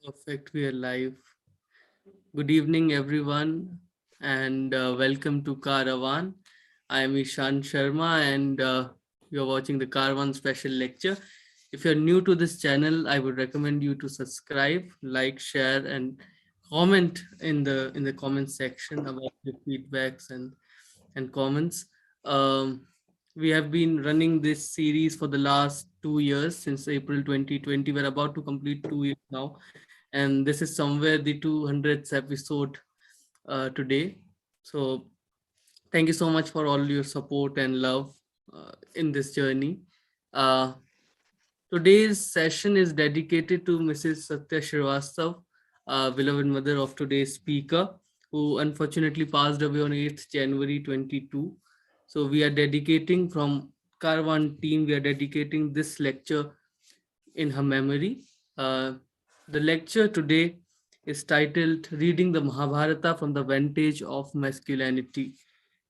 Perfect. We are live. Good evening, everyone, and welcome to Caravan. I am Ishan Sharma, and you're watching the Caravan special lecture. If you're new to this channel, I would recommend you to subscribe, like, share, and comment in the comment section about your feedbacks and comments. Um, we have been running this series for the last 2 years since April 2020. We're about to complete 2 years now, and this is somewhere the 200th episode today. So thank you so much for all your support and love in this journey. uh, Today's session is dedicated to Mrs. Satya Srivastav, beloved mother of today's speaker, who unfortunately passed away on 8th January 22. So we are dedicating from Caravan team, we are dedicating this lecture in her memory. Uh, the lecture today is titled Reading the Mahabharata from the Vantage of Masculinity.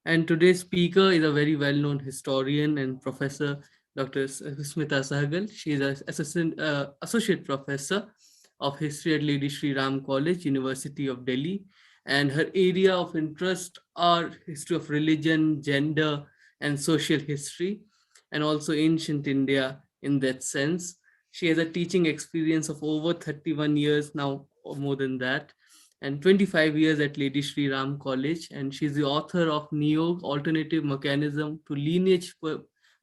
And today's speaker is a very well known historian and professor, Dr. Smita Sahgal. She is an associate professor of history at Lady Shri Ram College, University of Delhi. And her area of interest are history of religion, gender, and social history, and also ancient India in that sense. She has a teaching experience of over 31 years now, or more than that, and 25 years at Lady Shri Ram College. And she's the author of Neo Alternative Mechanism to Lineage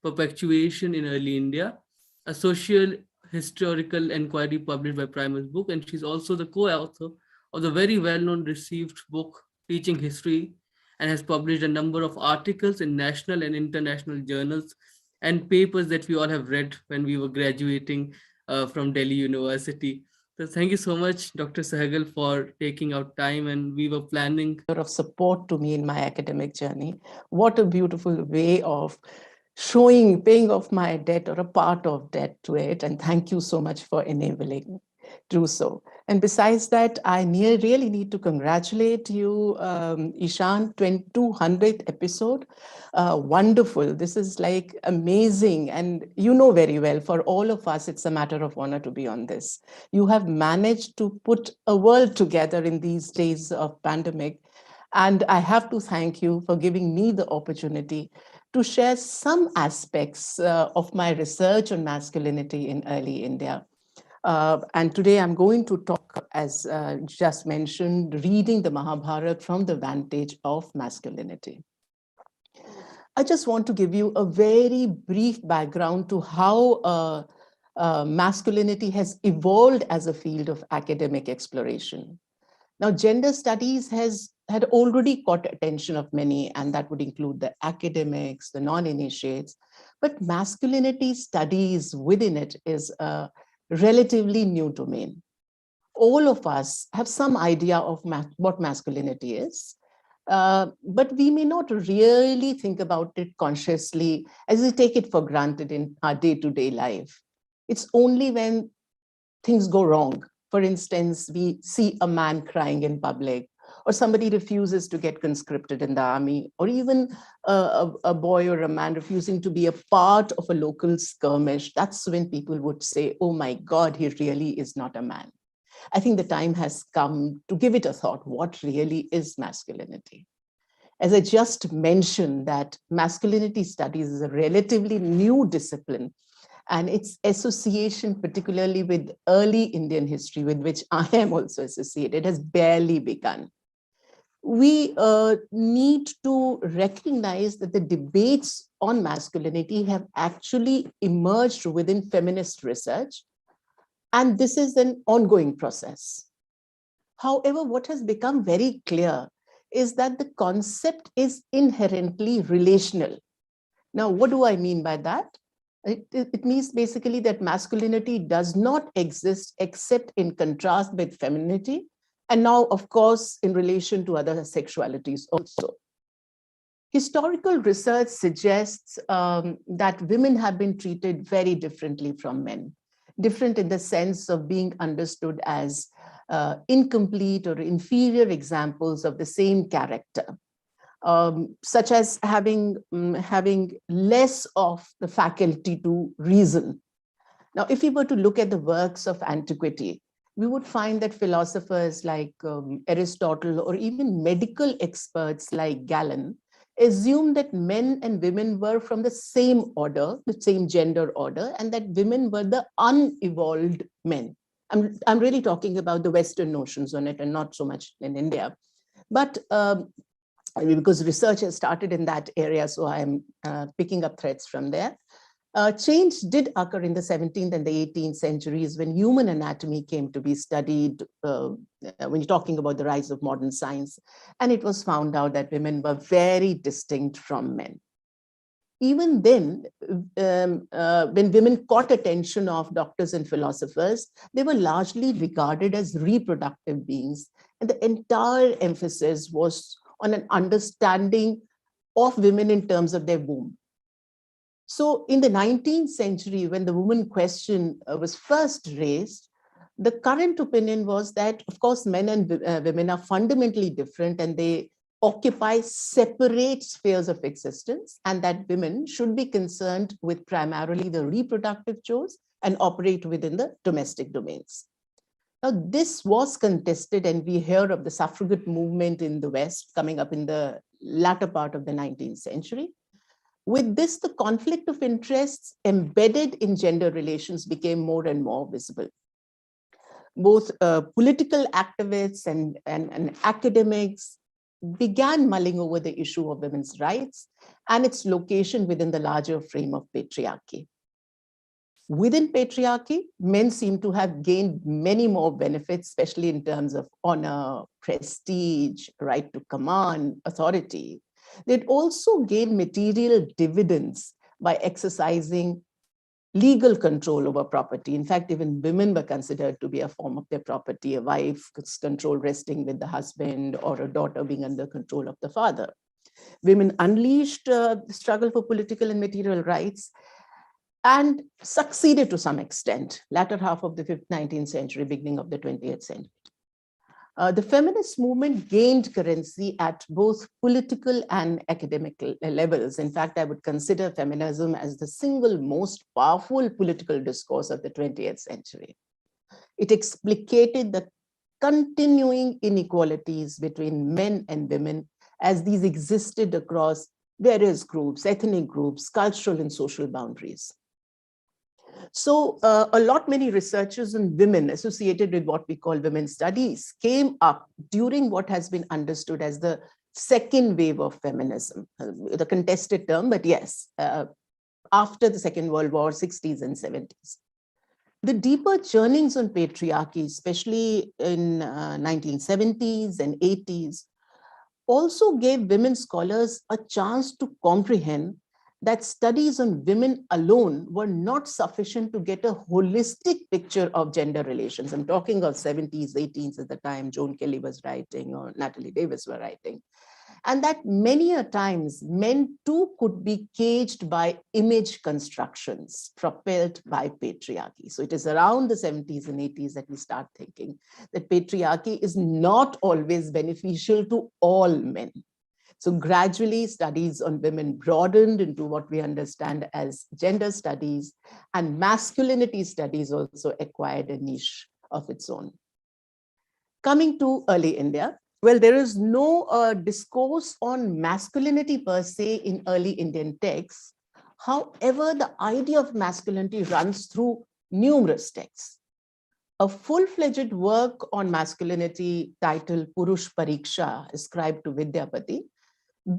Perpetuation in Early India, a social historical inquiry published by Primus Book. And she's also the co-author of the very well-known received book Teaching History, and has published a number of articles in national and international journals and papers that we all have read when we were graduating from Delhi University. So thank you so much, Dr. Sahgal, for taking out time. And we were planning of support to me in my academic journey. What a beautiful way of showing, paying off my debt or a part of debt to it. And thank you so much for enabling do so. And besides that, I really need to congratulate you, Ishan, 200th episode. Wonderful. This is like amazing. And you know very well, for all of us, it's a matter of honor to be on this. You have managed to put a world together in these days of pandemic. And I have to thank you for giving me the opportunity to share some aspects of my research on masculinity in early India. And today I'm going to talk, as just mentioned, reading the Mahabharata from the vantage of masculinity. I just want to give you a very brief background to how masculinity has evolved as a field of academic exploration. Now, gender studies had already caught attention of many, and that would include the academics, the non-initiates, but masculinity studies within it is a relatively new domain. All of us have some idea of what masculinity is, but we may not really think about it consciously as we take it for granted in our day-to-day life. It's only when things go wrong. For instance, we see a man crying in public, or somebody refuses to get conscripted in the army, or even a boy or a man refusing to be a part of a local skirmish. That's when people would say, oh my God, he really is not a man. I think the time has come to give it a thought. What really is masculinity? As I just mentioned, that masculinity studies is a relatively new discipline, and its association, particularly with early Indian history, with which I am also associated, has barely begun. We need to recognize that the debates on masculinity have actually emerged within feminist research, and this is an ongoing process. However, what has become very clear is that the concept is inherently relational. Now, what do I mean by that? It means basically that masculinity does not exist except in contrast with femininity, and now, of course, in relation to other sexualities also. Historical research suggests that women have been treated very differently from men, different in the sense of being understood as incomplete or inferior examples of the same character. Such as having less of the faculty to reason. Now, if we were to look at the works of antiquity, we would find that philosophers like Aristotle or even medical experts like Galen assumed that men and women were from the same order, the same gender order, and that women were the unevolved men. I'm really talking about the Western notions on it and not so much in India. But because research has started in that area, so I'm picking up threads from there. Change did occur in the 17th and the 18th centuries when human anatomy came to be studied, when you're talking about the rise of modern science. And it was found out that women were very distinct from men. Even then, when women caught attention of doctors and philosophers, they were largely regarded as reproductive beings. And the entire emphasis was on an understanding of women in terms of their womb. So in the 19th century, when the woman question was first raised, the current opinion was that, of course, men and women are fundamentally different and they occupy separate spheres of existence, and that women should be concerned with primarily the reproductive chores and operate within the domestic domains. Now, this was contested, and we hear of the suffragette movement in the West coming up in the latter part of the 19th century. With this, the conflict of interests embedded in gender relations became more and more visible. Both political activists and academics began mulling over the issue of women's rights and its location within the larger frame of patriarchy. Within patriarchy, men seem to have gained many more benefits, especially in terms of honor, prestige, right to command, authority. They'd also gained material dividends by exercising legal control over property. In fact, even women were considered to be a form of their property, a wife's control resting with the husband or a daughter being under control of the father. Women unleashed the struggle for political and material rights and succeeded to some extent, latter half of the 19th century, beginning of the 20th century. The feminist movement gained currency at both political and academic levels. In fact, I would consider feminism as the single most powerful political discourse of the 20th century. It explicated the continuing inequalities between men and women as these existed across various groups, ethnic groups, cultural and social boundaries. So many researchers on women associated with what we call women's studies came up during what has been understood as the second wave of feminism, the contested term, but yes, after the Second World War, 60s and 70s. The deeper churnings on patriarchy, especially in 1970s and 80s, also gave women scholars a chance to comprehend that studies on women alone were not sufficient to get a holistic picture of gender relations. I'm talking of 70s, 80s at the time Joan Kelly was writing or Natalie Davis were writing. And that many a times men too could be caged by image constructions propelled by patriarchy. So it is around the 70s and 80s that we start thinking that patriarchy is not always beneficial to all men. So gradually studies on women broadened into what we understand as gender studies, and masculinity studies also acquired a niche of its own. Coming to early India, well, there is no discourse on masculinity per se in early Indian texts. However, the idea of masculinity runs through numerous texts. A full-fledged work on masculinity titled Purush Pariksha, ascribed to Vidyapati,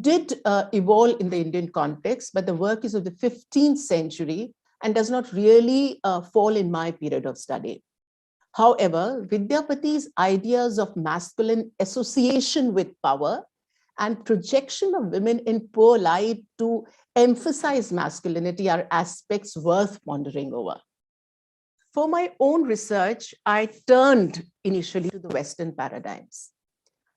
did evolve in the Indian context, but the work is of the 15th century and does not really fall in my period of study. However, Vidyapati's ideas of masculine association with power and projection of women in poor light to emphasize masculinity are aspects worth pondering over. For my own research, I turned initially to the Western paradigms.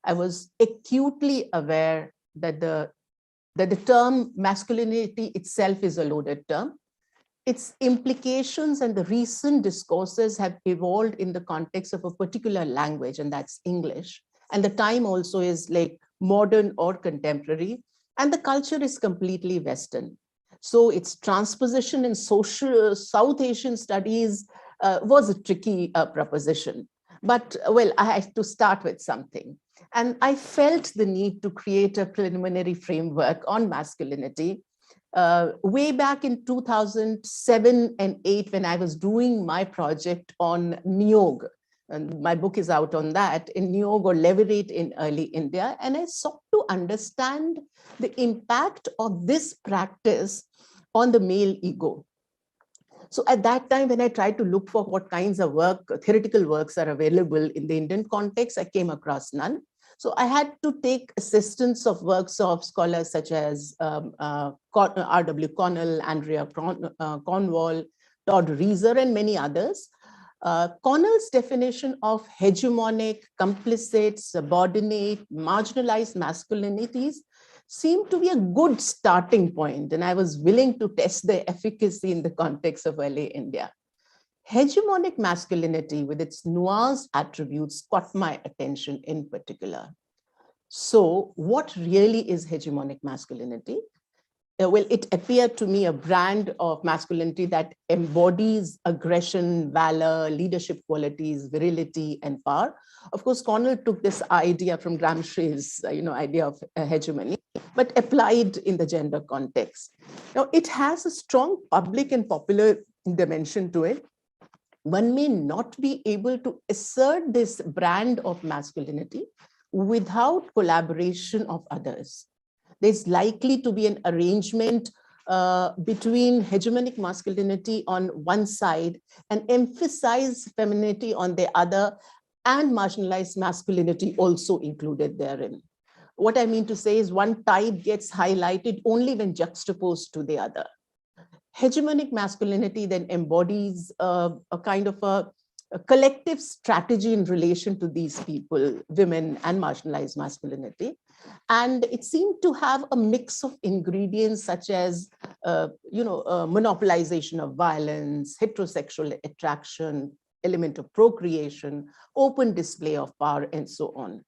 I was acutely aware that the term masculinity itself is a loaded term. Its implications and the recent discourses have evolved in the context of a particular language, and that's English. And the time also is like modern or contemporary, and the culture is completely Western. So its transposition in social South Asian studies was a tricky proposition. But well, I had to start with something. And I felt the need to create a preliminary framework on masculinity way back in 2007 and 8 when I was doing my project on Niyog. And my book is out on that, in Niyog or Levirate in early India. And I sought to understand the impact of this practice on the male ego. So at that time, when I tried to look for what kinds of work, theoretical works are available in the Indian context, I came across none. So I had to take assistance of works of scholars such as R.W. Connell, Andrea Cornwall, Todd Reiser, and many others. Connell's definition of hegemonic, complicit, subordinate, marginalized masculinities seemed to be a good starting point, and I was willing to test their efficacy in the context of early India. Hegemonic masculinity, with its nuanced attributes, caught my attention in particular. So, what really is hegemonic masculinity? Well, it appeared to me a brand of masculinity that embodies aggression, valor, leadership qualities, virility, and power. Of course, Connell took this idea from Gramsci's, idea of hegemony, but applied in the gender context. Now, it has a strong public and popular dimension to it. One may not be able to assert this brand of masculinity without collaboration of others. There's likely to be an arrangement between hegemonic masculinity on one side and emphasized femininity on the other, and marginalized masculinity also included therein. What I mean to say is one type gets highlighted only when juxtaposed to the other. Hegemonic masculinity then embodies a kind of a collective strategy in relation to these people, women and marginalized masculinity. And it seemed to have a mix of ingredients such as, monopolization of violence, heterosexual attraction, element of procreation, open display of power, and so on.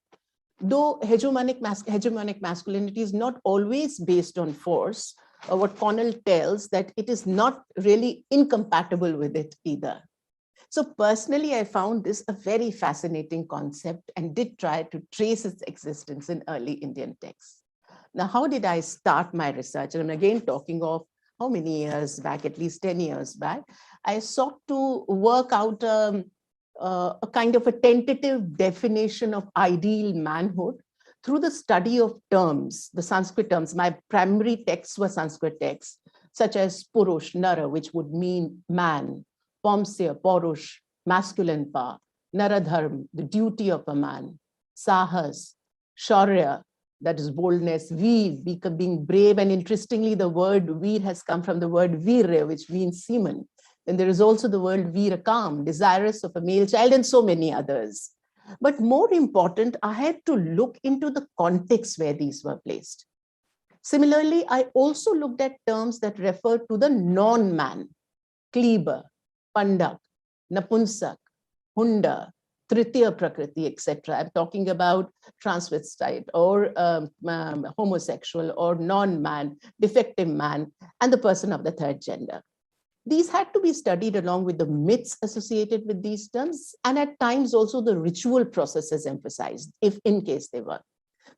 Though hegemonic masculinity is not always based on force, what Connell tells that it is not really incompatible with it either. So personally, I found this a very fascinating concept and did try to trace its existence in early Indian texts. Now, how did I start my research? And I'm again talking of how many years back, at least 10 years back. I sought to work out a kind of a tentative definition of ideal manhood through the study of terms, the Sanskrit terms. My primary texts were Sanskrit texts, such as Purush, Nara, which would mean man, Pomsya, Porush, masculine power, Naradharm, the duty of a man, Sahas, Shaurya, that is boldness, Veer, being brave. And interestingly, the word Veer has come from the word Virya, which means seaman. Then there is also the word Virakam, desirous of a male child, and so many others. But more important, I had to look into the context where these were placed. Similarly, I also looked at terms that refer to the non-man, Kleber, Pandak, Napunsak, Hunda, Tritiya Prakriti, etc. I'm talking about transvestite or homosexual or non-man, defective man, and the person of the third gender. These had to be studied along with the myths associated with these terms, and at times also the ritual processes emphasized, if in case they were.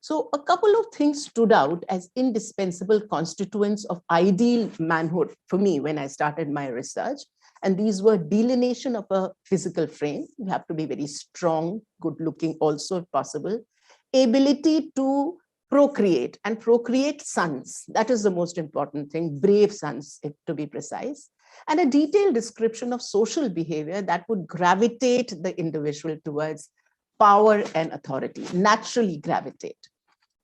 So a couple of things stood out as indispensable constituents of ideal manhood for me when I started my research. And these were delineation of a physical frame. You have to be very strong, good looking also if possible. Ability to procreate and procreate sons. That is the most important thing, brave sons, if to be precise. And a detailed description of social behavior that would gravitate the individual towards power and authority, naturally gravitate.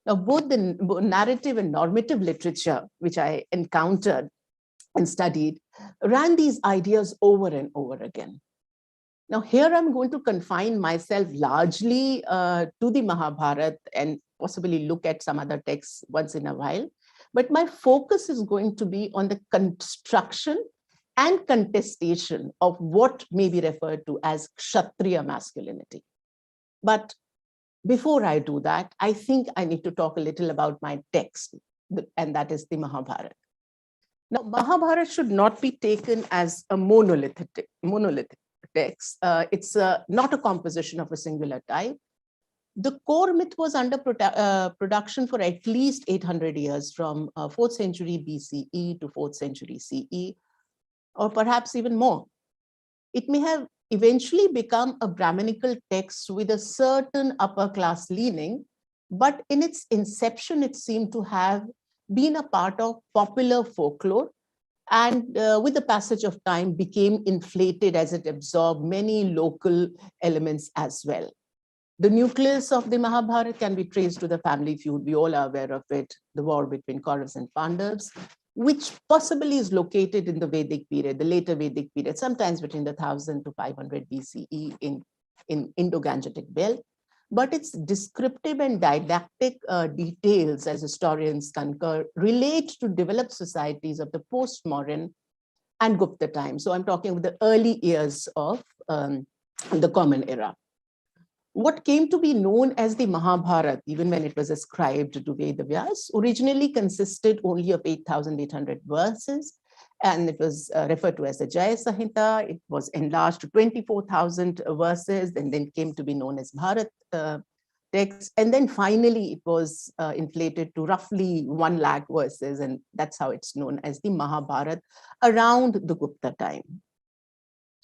Now, both the narrative and normative literature, which I encountered and studied, ran these ideas over and over again. Now, here I'm going to confine myself largely to the Mahabharata and possibly look at some other texts once in a while. But my focus is going to be on the construction and contestation of what may be referred to as Kshatriya masculinity. But before I do that, I think I need to talk a little about my text, and that is the Mahabharata. Now, Mahabharata should not be taken as a monolithic. text. It's not a composition of a singular type. The core myth was under production for at least 800 years, from 4th century BCE to 4th century CE, or perhaps even more. It may have eventually become a Brahminical text with a certain upper class leaning, but in its inception, it seemed to have been a part of popular folklore, and with the passage of time became inflated as it absorbed many local elements as well. The nucleus of the Mahabharata can be traced to the family feud. We all are aware of it, the war between Kauravas and Pandavas, which possibly is located in the Vedic period, the later Vedic period, sometimes between the 1000 to 500 BCE in Indo-Gangetic belt. But its descriptive and didactic details, as historians concur, relate to developed societies of the postmodern and Gupta time. So I'm talking about the early years of the Common Era. What came to be known as the Mahabharata, even when it was ascribed to Vedavyas, originally consisted only of 8,800 verses, and it was referred to as the Jaya Samhita. It was enlarged to 24,000 verses, and then came to be known as Bharat text. And then finally, it was inflated to roughly 1 lakh verses, and that's how it's known as the Mahabharata around the Gupta time.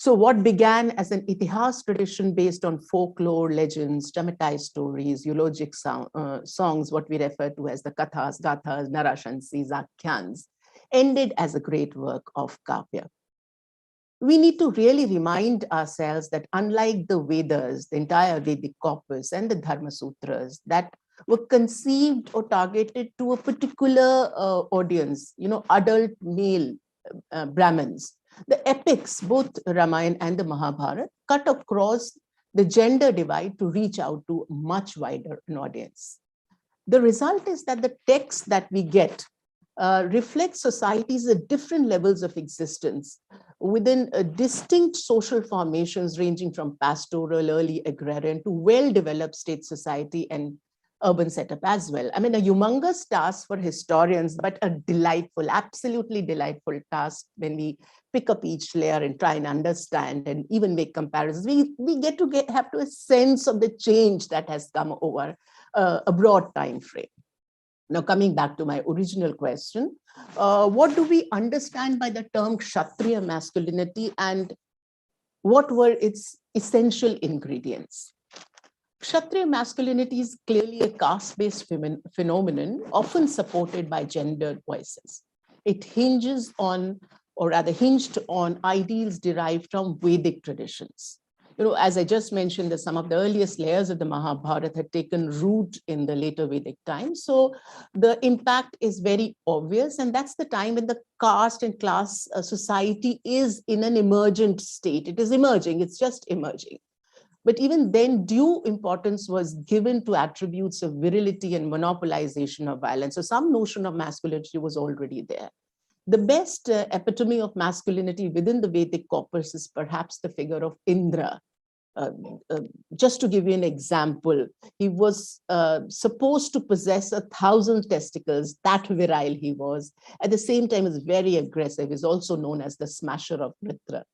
So what began as an itihas tradition based on folklore, legends, dramatized stories, eulogic songs, what we refer to as the kathas, gathas, narashansis, akhyans, ended as a great work of kavya. We need to really remind ourselves that unlike the Vedas, the entire Vedic corpus and the Dharma Sutras that were conceived or targeted to a particular audience, adult male Brahmins, the epics, both Ramayana and the Mahabharata, cut across the gender divide to reach out to a much wider an audience. The result is that the text that we get reflects societies at different levels of existence within distinct social formations ranging from pastoral, early agrarian to well-developed state society and urban setup as well. I mean, a humongous task for historians, but a delightful, absolutely delightful task when we pick up each layer and try and understand and even make comparisons. We get to have a sense of the change that has come over a broad time frame. Now, coming back to my original question, what do we understand by the term Kshatriya masculinity, and what were its essential ingredients? Kshatriya masculinity is clearly a caste-based phenomenon, often supported by gendered voices. It hinges on, or rather hinged on, ideals derived from Vedic traditions. As I just mentioned, that some of the earliest layers of the Mahabharata had taken root in the later Vedic times. So the impact is very obvious, and that's the time when the caste and class society is in an emergent state. It is emerging, it's just emerging. But even then, due importance was given to attributes of virility and monopolization of violence. So some notion of masculinity was already there. The best epitome of masculinity within the Vedic corpus is perhaps the figure of Indra. Just to give you an example, he was supposed to possess 1,000 testicles, that virile he was. At the same time, he was very aggressive. He's also known as the smasher of Mitra.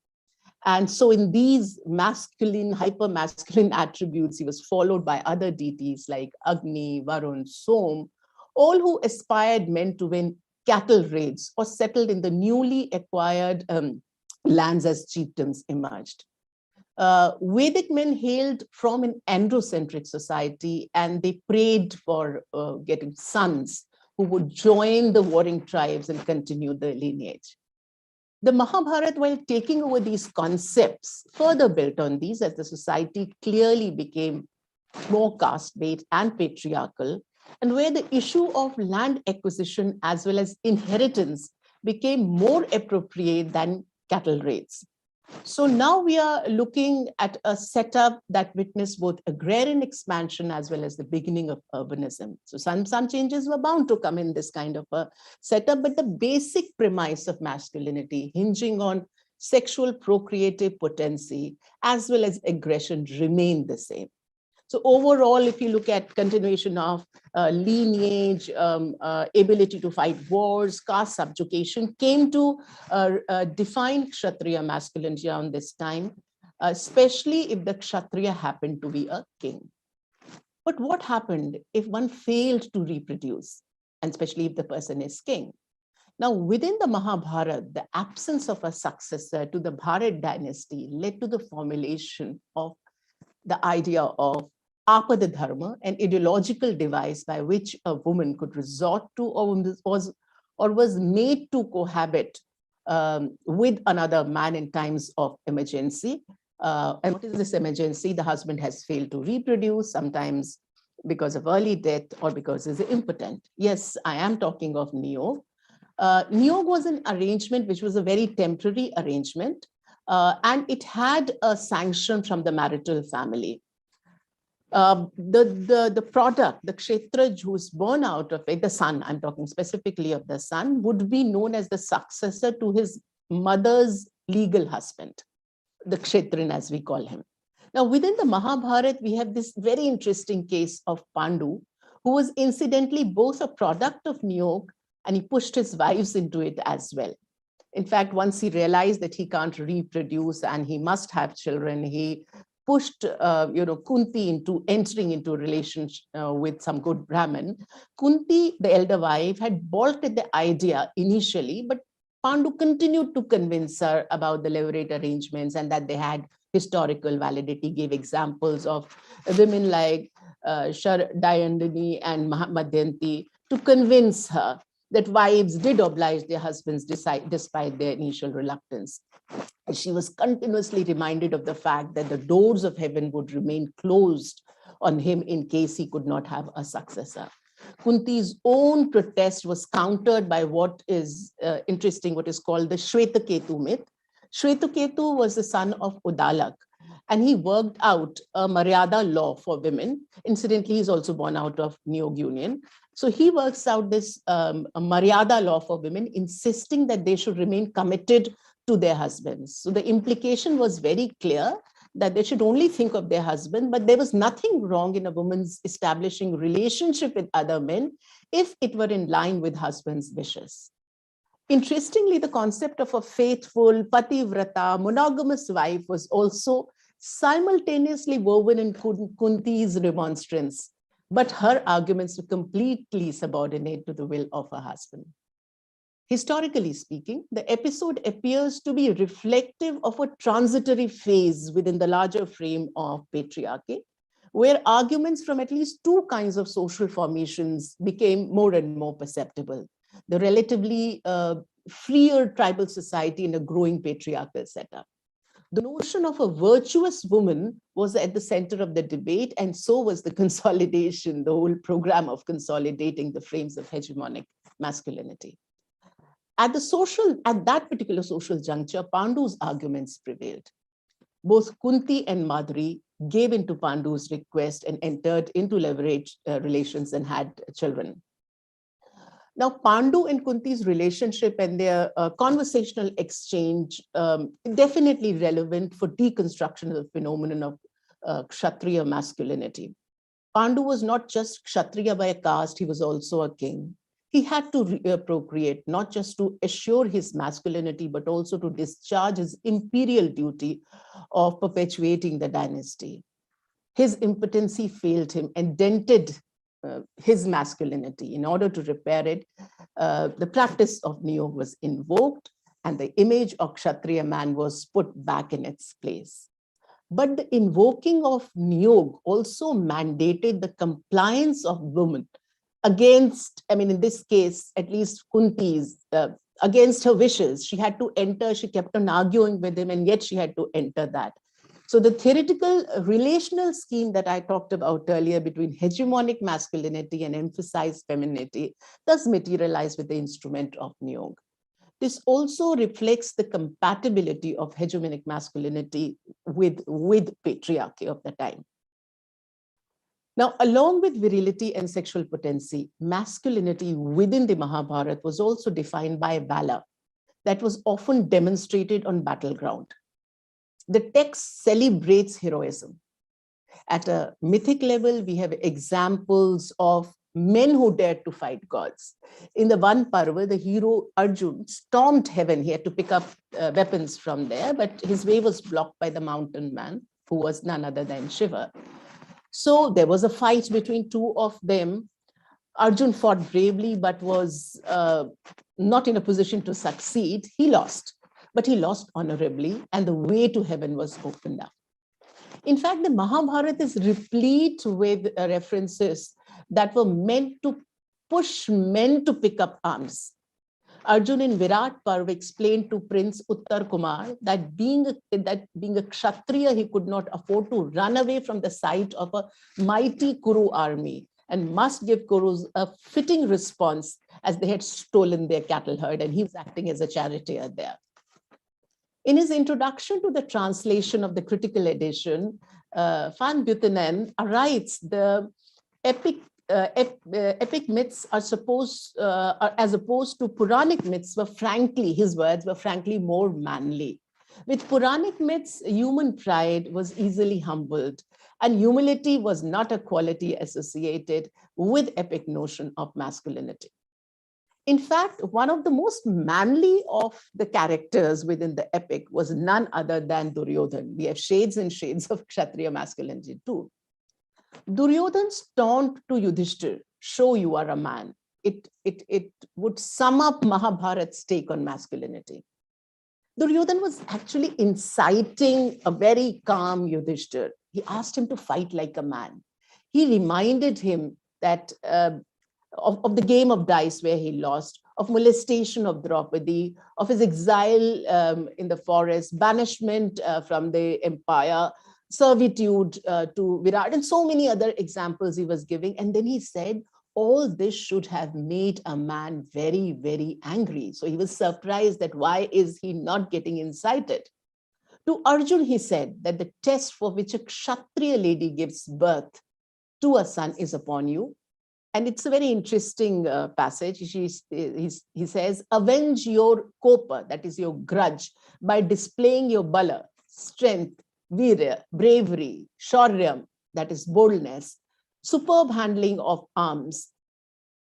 And so in these masculine, hyper-masculine attributes, he was followed by other deities like Agni, Varun, Som, all who aspired men to win cattle raids or settled in the newly acquired lands as chieftains emerged. Vedic men hailed from an androcentric society, and they prayed for getting sons who would join the warring tribes and continue the lineage. The Mahabharata, while taking over these concepts, further built on these as the society clearly became more caste-based and patriarchal, and where the issue of land acquisition as well as inheritance became more appropriate than cattle raids. So now we are looking at a setup that witnessed both agrarian expansion as well as the beginning of urbanism. So some changes were bound to come in this kind of a setup, but the basic premise of masculinity hinging on sexual procreative potency as well as aggression remained the same. So overall, if you look at continuation of lineage, ability to fight wars, caste subjugation, came to define Kshatriya masculinity around this time. especially if the Kshatriya happened to be a king. But what happened if one failed to reproduce, and especially if the person is king? Now, within the Mahabharata, the absence of a successor to the Bharat dynasty led to the formulation of the idea of Apada Dharma, an ideological device by which a woman could resort to or was made to cohabit with another man in times of emergency. And what is this emergency? The husband has failed to reproduce, sometimes because of early death or because he's impotent. Yes, I am talking of niyog. Niyog was an arrangement which was a very temporary arrangement, and it had a sanction from the marital family. The product, the kshetraj who's born out of it, the son, I'm talking specifically of the son, would be known as the successor to his mother's legal husband, the kshetrin as we call him. Now, within the Mahabharata, we have this very interesting case of Pandu, who was incidentally both a product of Niyog and he pushed his wives into it as well. In fact, once he realized that he can't reproduce and he must have children, he pushed Kunti into entering into a relationship with some good Brahmin. Kunti, the elder wife, had balked at the idea initially, but Pandu continued to convince her about the levirate arrangements and that they had historical validity, gave examples of women like Dayandini and Madhyanti to convince her that wives did oblige their husbands despite their initial reluctance. She was continuously reminded of the fact that the doors of heaven would remain closed on him in case he could not have a successor. Kunti's own protest was countered by what is interesting, what is called the Shvetaketu myth. Shvetaketu was the son of Udalak, and he worked out a Maryada law for women. Incidentally, he's also born out of Niyog Union. So he works out this Maryada law for women, insisting that they should remain committed to their husbands. So the implication was very clear that they should only think of their husband, but there was nothing wrong in a woman's establishing relationship with other men if it were in line with husband's wishes. Interestingly, the concept of a faithful, pativrata, monogamous wife was also simultaneously woven in Kunti's remonstrance, but her arguments were completely subordinate to the will of her husband. Historically speaking, the episode appears to be reflective of a transitory phase within the larger frame of patriarchy, where arguments from at least two kinds of social formations became more and more perceptible. The relatively freer tribal society in a growing patriarchal setup. The notion of a virtuous woman was at the center of the debate, and so was the consolidation, the whole program of consolidating the frames of hegemonic masculinity. At that particular social juncture, Pandu's arguments prevailed. Both Kunti and Madri gave in to Pandu's request and entered into leverage relations and had children. Now, Pandu and Kunti's relationship and their conversational exchange definitely relevant for deconstruction of the phenomenon of Kshatriya masculinity. Pandu was not just Kshatriya by caste, he was also a king. He had to procreate, not just to assure his masculinity, but also to discharge his imperial duty of perpetuating the dynasty. His impotency failed him and dented his masculinity. In order to repair it, the practice of Niyog was invoked and the image of Kshatriya man was put back in its place. But the invoking of Niyog also mandated the compliance of women against, in this case, at least Kunti's, against her wishes. She had to enter, she kept on arguing with him, and yet she had to enter that. So the theoretical relational scheme that I talked about earlier between hegemonic masculinity and emphasized femininity does materialize with the instrument of Niyog. This also reflects the compatibility of hegemonic masculinity with patriarchy of the time. Now, along with virility and sexual potency, masculinity within the Mahabharata was also defined by valor that was often demonstrated on battleground. The text celebrates heroism. At a mythic level, we have examples of men who dared to fight gods. In the one Parva, the hero Arjun stormed heaven. He had to pick up weapons from there, but his way was blocked by the mountain man, who was none other than Shiva. So there was a fight between two of them. Arjun fought bravely, but was not in a position to succeed. He lost, but he lost honorably, and the way to heaven was opened up. In fact, the Mahabharata is replete with references that were meant to push men to pick up arms. Arjun in Virat Parv explained to Prince Uttar Kumar that being a Kshatriya, he could not afford to run away from the sight of a mighty Kuru army and must give Kurus a fitting response as they had stolen their cattle herd, and he was acting as a charioteer there. In his introduction to the translation of the critical edition, Van Buitenen writes the epic myths are as opposed to Puranic myths were frankly, his words were frankly more manly. With Puranic myths, human pride was easily humbled, and humility was not a quality associated with epic notion of masculinity. In fact, one of the most manly of the characters within the epic was none other than Duryodhan. We have shades and shades of Kshatriya masculinity too. Duryodhan's taunt to Yudhishthir, show you are a man, it would sum up Mahabharat's take on masculinity. Duryodhan was actually inciting a very calm Yudhishthir. He asked him to fight like a man. He reminded him that of the game of dice where he lost, of molestation of Draupadi, of his exile in the forest, banishment from the empire, servitude to Virat, and so many other examples he was giving. And then he said, all this should have made a man very, very angry. So he was surprised that why is he not getting incited? To Arjun, he said that the test for which a Kshatriya lady gives birth to a son is upon you. And it's a very interesting passage. He says, avenge your kopa, that is your grudge, by displaying your bala, strength, virya, bravery, shauryam, that is boldness, superb handling of arms,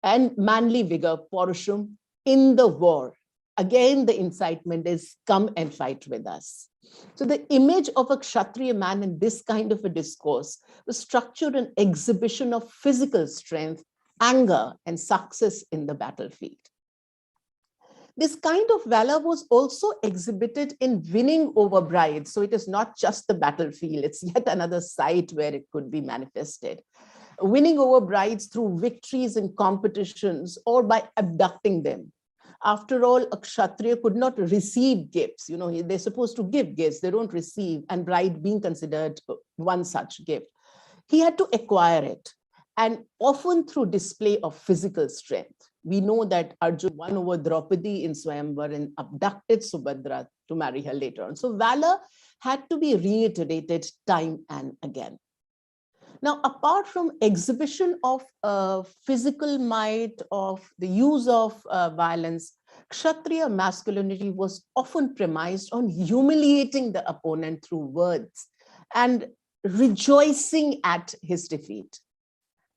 and manly vigor, porusham, in the war. Again, the incitement is come and fight with us. So the image of a Kshatriya man in this kind of a discourse was structured an exhibition of physical strength, anger, and success in the battlefield. This kind of valor was also exhibited in winning over brides. So it is not just the battlefield, it's yet another site where it could be manifested. Winning over brides through victories in competitions or by abducting them. After all, a Kshatriya could not receive gifts. You know, they're supposed to give gifts, they don't receive, and bride being considered one such gift. He had to acquire it, and often through display of physical strength. We know that Arjun won over Draupadi in Swayamvar and abducted Subhadra to marry her later on. So valor had to be reiterated time and again. Now, apart from exhibition of physical might, of the use of violence, Kshatriya masculinity was often premised on humiliating the opponent through words and rejoicing at his defeat.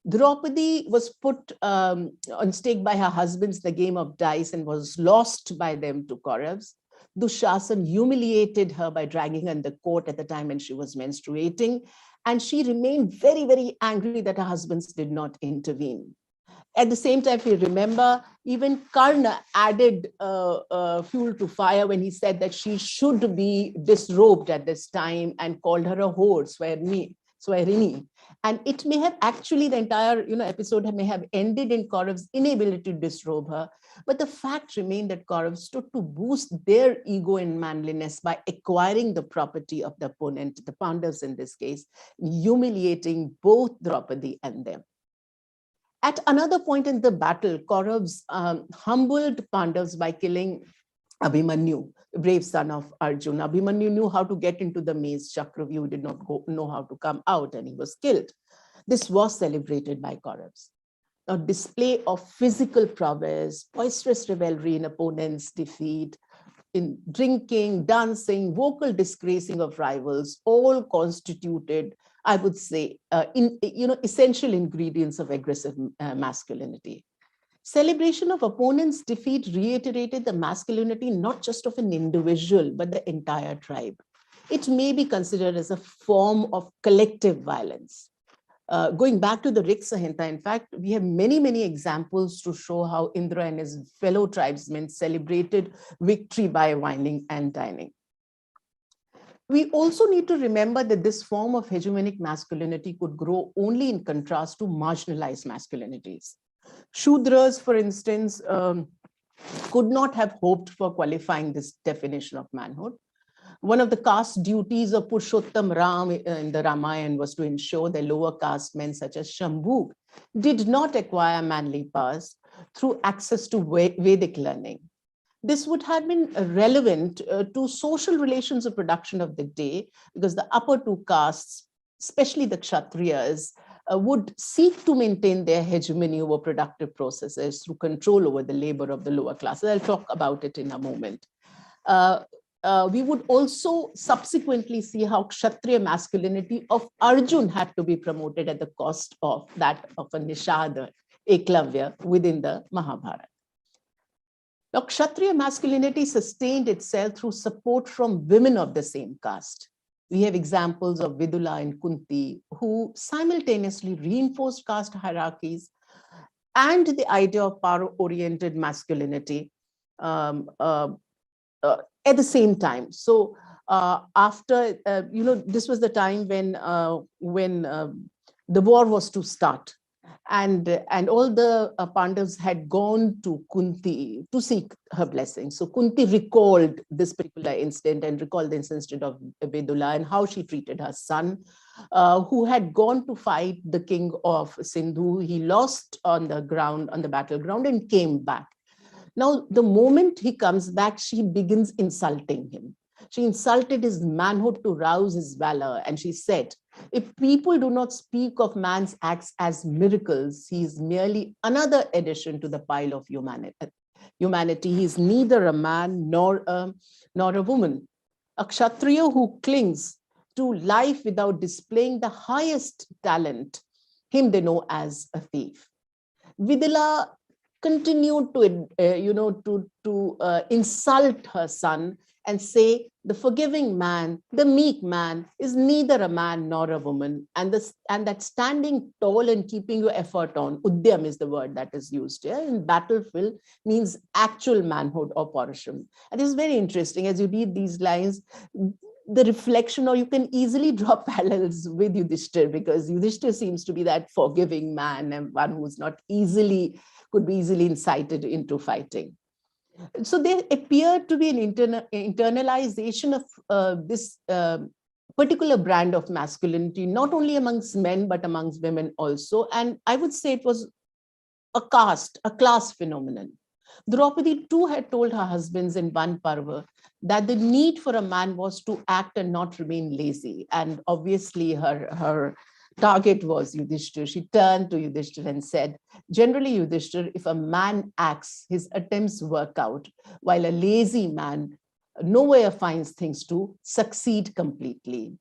Draupadi was put on stake by her husbands in the game of dice and was lost by them to Kauravas. Dushasan humiliated her by dragging her in the court at the time when she was menstruating. And she remained very, very angry that her husbands did not intervene. At the same time, if you remember, even Karna added fuel to fire when he said that she should be disrobed at this time and called her a whore, Swarini. And it may have actually, the entire episode may have ended in Kaurav's inability to disrobe her. But the fact remained that Kauravs stood to boost their ego and manliness by acquiring the property of the opponent, the Pandavas in this case, humiliating both Draupadi and them. At another point in the battle, Kauravs humbled Pandavas by killing Abhimanyu, the brave son of Arjuna. Abhimanyu knew how to get into the maze. Chakravyuh did not know how to come out, and he was killed. This was celebrated by Kauravs. A display of physical prowess, boisterous revelry in opponents' defeat, in drinking, dancing, vocal disgracing of rivals, all constituted I would say, essential ingredients of aggressive masculinity. Celebration of opponent's defeat reiterated the masculinity not just of an individual, but the entire tribe. It may be considered as a form of collective violence. Going back to the Rik Samhita, in fact, we have many, many examples to show how Indra and his fellow tribesmen celebrated victory by whining and dining. We also need to remember that this form of hegemonic masculinity could grow only in contrast to marginalized masculinities. Shudras, for instance, could not have hoped for qualifying this definition of manhood. One of the caste duties of Purushottam Ram in the Ramayana was to ensure that lower caste men such as Shambhu did not acquire manly powers through access to Vedic learning. This would have been relevant to social relations of production of the day, because the upper two castes, especially the Kshatriyas, would seek to maintain their hegemony over productive processes through control over the labor of the lower classes. I'll talk about it in a moment. We would also subsequently see how Kshatriya masculinity of Arjun had to be promoted at the cost of that of a Nishad, Eklavya, within the Mahabharata. Now, Kshatriya masculinity sustained itself through support from women of the same caste. We have examples of Vidula and Kunti, who simultaneously reinforced caste hierarchies and the idea of power-oriented masculinity at the same time. So after, this was the time when the war was to start. And all the Pandavas had gone to Kunti to seek her blessing. So Kunti recalled this particular incident and recalled the incident of Vidula and how she treated her son, who had gone to fight the king of Sindhu. He lost on the battleground, and came back. Now, the moment he comes back, she begins insulting him. She insulted his manhood to rouse his valor. And she said, if people do not speak of man's acts as miracles, he is merely another addition to the pile of humanity. He is neither a man nor a woman. A Kshatriya who clings to life without displaying the highest talent, him they know as a thief. Vidila continued to insult her son and say, the forgiving man, the meek man, is neither a man nor a woman. And that standing tall and keeping your effort on, udyam is the word that is used here, in battlefield means actual manhood or parusham. And this is very interesting. As you read these lines, the reflection, or you can easily draw parallels with Yudhishthir, because Yudhishthir seems to be that forgiving man and one who's not could be easily incited into fighting. So there appeared to be an internalization of this particular brand of masculinity, not only amongst men, but amongst women also. And I would say it was a class phenomenon. Draupadi too had told her husbands in one parva that the need for a man was to act and not remain lazy. And obviously her target was Yudhishthir. She turned to Yudhishthir and said, generally, Yudhishthir, if a man acts, his attempts work out, while a lazy man nowhere finds things to succeed completely.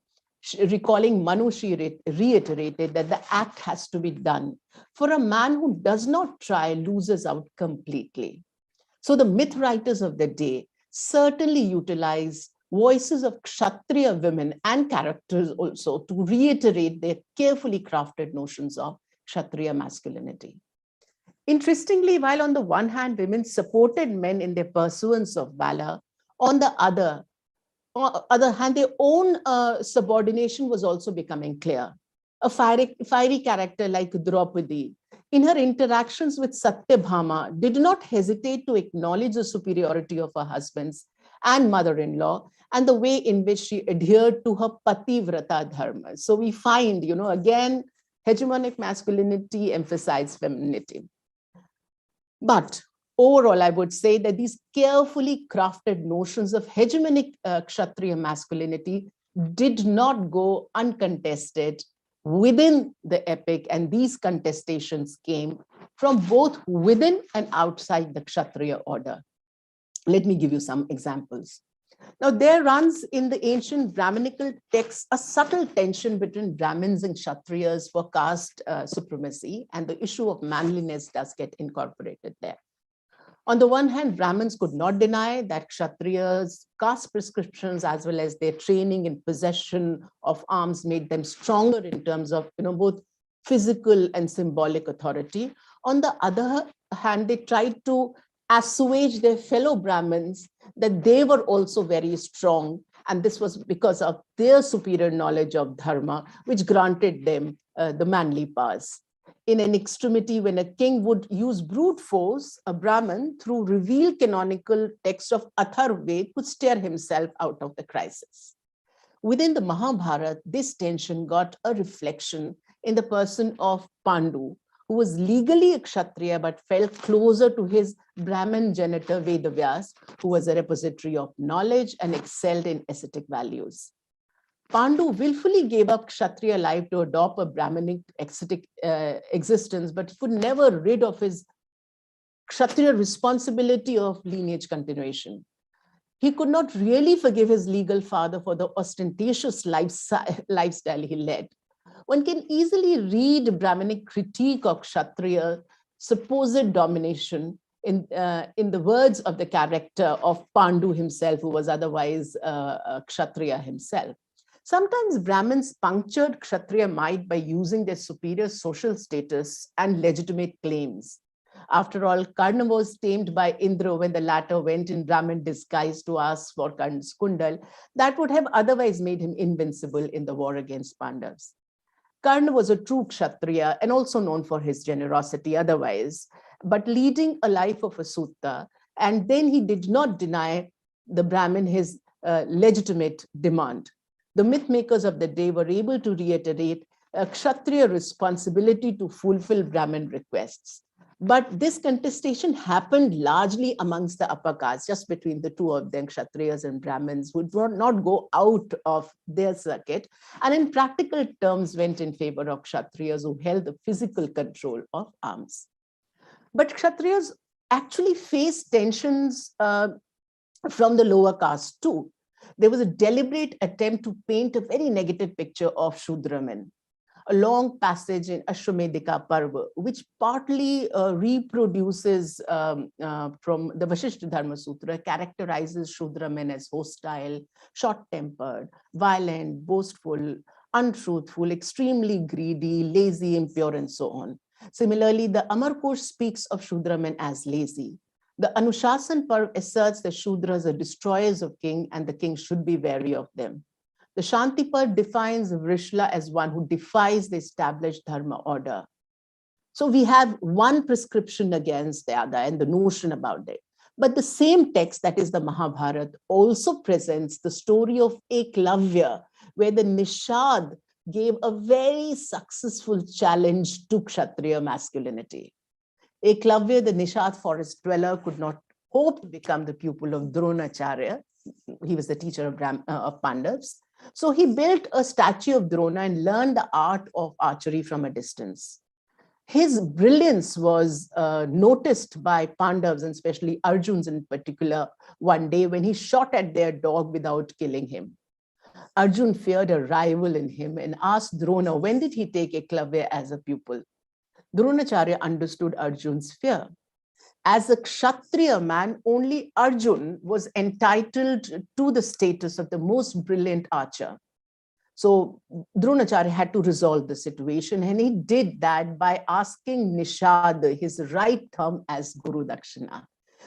Recalling Manu, she reiterated that the act has to be done. For a man who does not try loses out completely. So the myth writers of the day certainly utilized voices of Kshatriya women and characters also to reiterate their carefully crafted notions of Kshatriya masculinity. Interestingly, while on the one hand, women supported men in their pursuance of valor, on the other hand, their own subordination was also becoming clear. A fiery character like Draupadi, in her interactions with Satyabhama, did not hesitate to acknowledge the superiority of her husbands and mother-in-law, and the way in which she adhered to her pativrata dharma. So we find, again, hegemonic masculinity emphasized femininity. But overall, I would say that these carefully crafted notions of hegemonic Kshatriya masculinity did not go uncontested within the epic, and these contestations came from both within and outside the Kshatriya order. Let me give you some examples. Now, there runs in the ancient Brahminical texts a subtle tension between Brahmins and Kshatriyas for caste supremacy, and the issue of manliness does get incorporated there. On the one hand, Brahmins could not deny that Kshatriyas' caste prescriptions as well as their training in possession of arms made them stronger in terms of both physical and symbolic authority. On the other hand, they tried to assuage their fellow Brahmins that they were also very strong. And this was because of their superior knowledge of dharma, which granted them the manly powers. In an extremity, when a king would use brute force, a Brahmin, through revealed canonical text of Atharvaved, could steer himself out of the crisis. Within the Mahabharata, this tension got a reflection in the person of Pandu, who was legally a Kshatriya but felt closer to his Brahmin genitor Vedavyas, who was a repository of knowledge and excelled in ascetic values. Pandu willfully gave up Kshatriya life to adopt a Brahminic ascetic existence, but he could never rid of his Kshatriya responsibility of lineage continuation. He could not really forgive his legal father for the ostentatious lifestyle he led. One can easily read Brahminic critique of Kshatriya supposed domination in the words of the character of Pandu himself, who was otherwise a Kshatriya himself. Sometimes Brahmins punctured Kshatriya might by using their superior social status and legitimate claims. After all, Karna was tamed by Indra when the latter went in Brahmin disguise to ask for Karna's kundal. That would have otherwise made him invincible in the war against Pandavas. Karna was a true Kshatriya and also known for his generosity otherwise, but leading a life of a Sutta. And then he did not deny the Brahmin his legitimate demand. The myth makers of the day were able to reiterate a Kshatriya responsibility to fulfill Brahmin requests. But this contestation happened largely amongst the upper castes, just between the two of them, Kshatriyas and Brahmins, who would not go out of their circuit, and in practical terms went in favor of Kshatriyas who held the physical control of arms. But Kshatriyas actually faced tensions from the lower caste too. There was a deliberate attempt to paint a very negative picture of Shudra men. A long passage in Ashwamedika Parva, which partly reproduces from the Vasishtha Dharma Sutra, characterizes Shudra men as hostile, short-tempered, violent, boastful, untruthful, extremely greedy, lazy, impure, and so on. Similarly, the Amarkosh speaks of Shudra men as lazy. The Anushasan Parv asserts that Shudras are destroyers of king and the king should be wary of them. The Shanti Parv defines Vrishla as one who defies the established dharma order. So we have one prescription against the other and the notion about it. But the same text, that is the Mahabharata, also presents the story of Eklavya, where the Nishad gave a very successful challenge to Kshatriya masculinity. Eklavya, the Nishad forest dweller, could not hope to become the pupil of Dronacharya. He was the teacher of Pandavas. So he built a statue of Drona and learned the art of archery from a distance. His brilliance was noticed by Pandavas, and especially Arjuns in particular, one day when he shot at their dog without killing him. Arjun feared a rival in him and asked Drona, when did he take Eklavya as a pupil? Dronacharya understood Arjun's fear. As a Kshatriya man, only Arjun was entitled to the status of the most brilliant archer. So Dronacharya had to resolve the situation, and he did that by asking Nishad his right thumb as Guru Dakshina,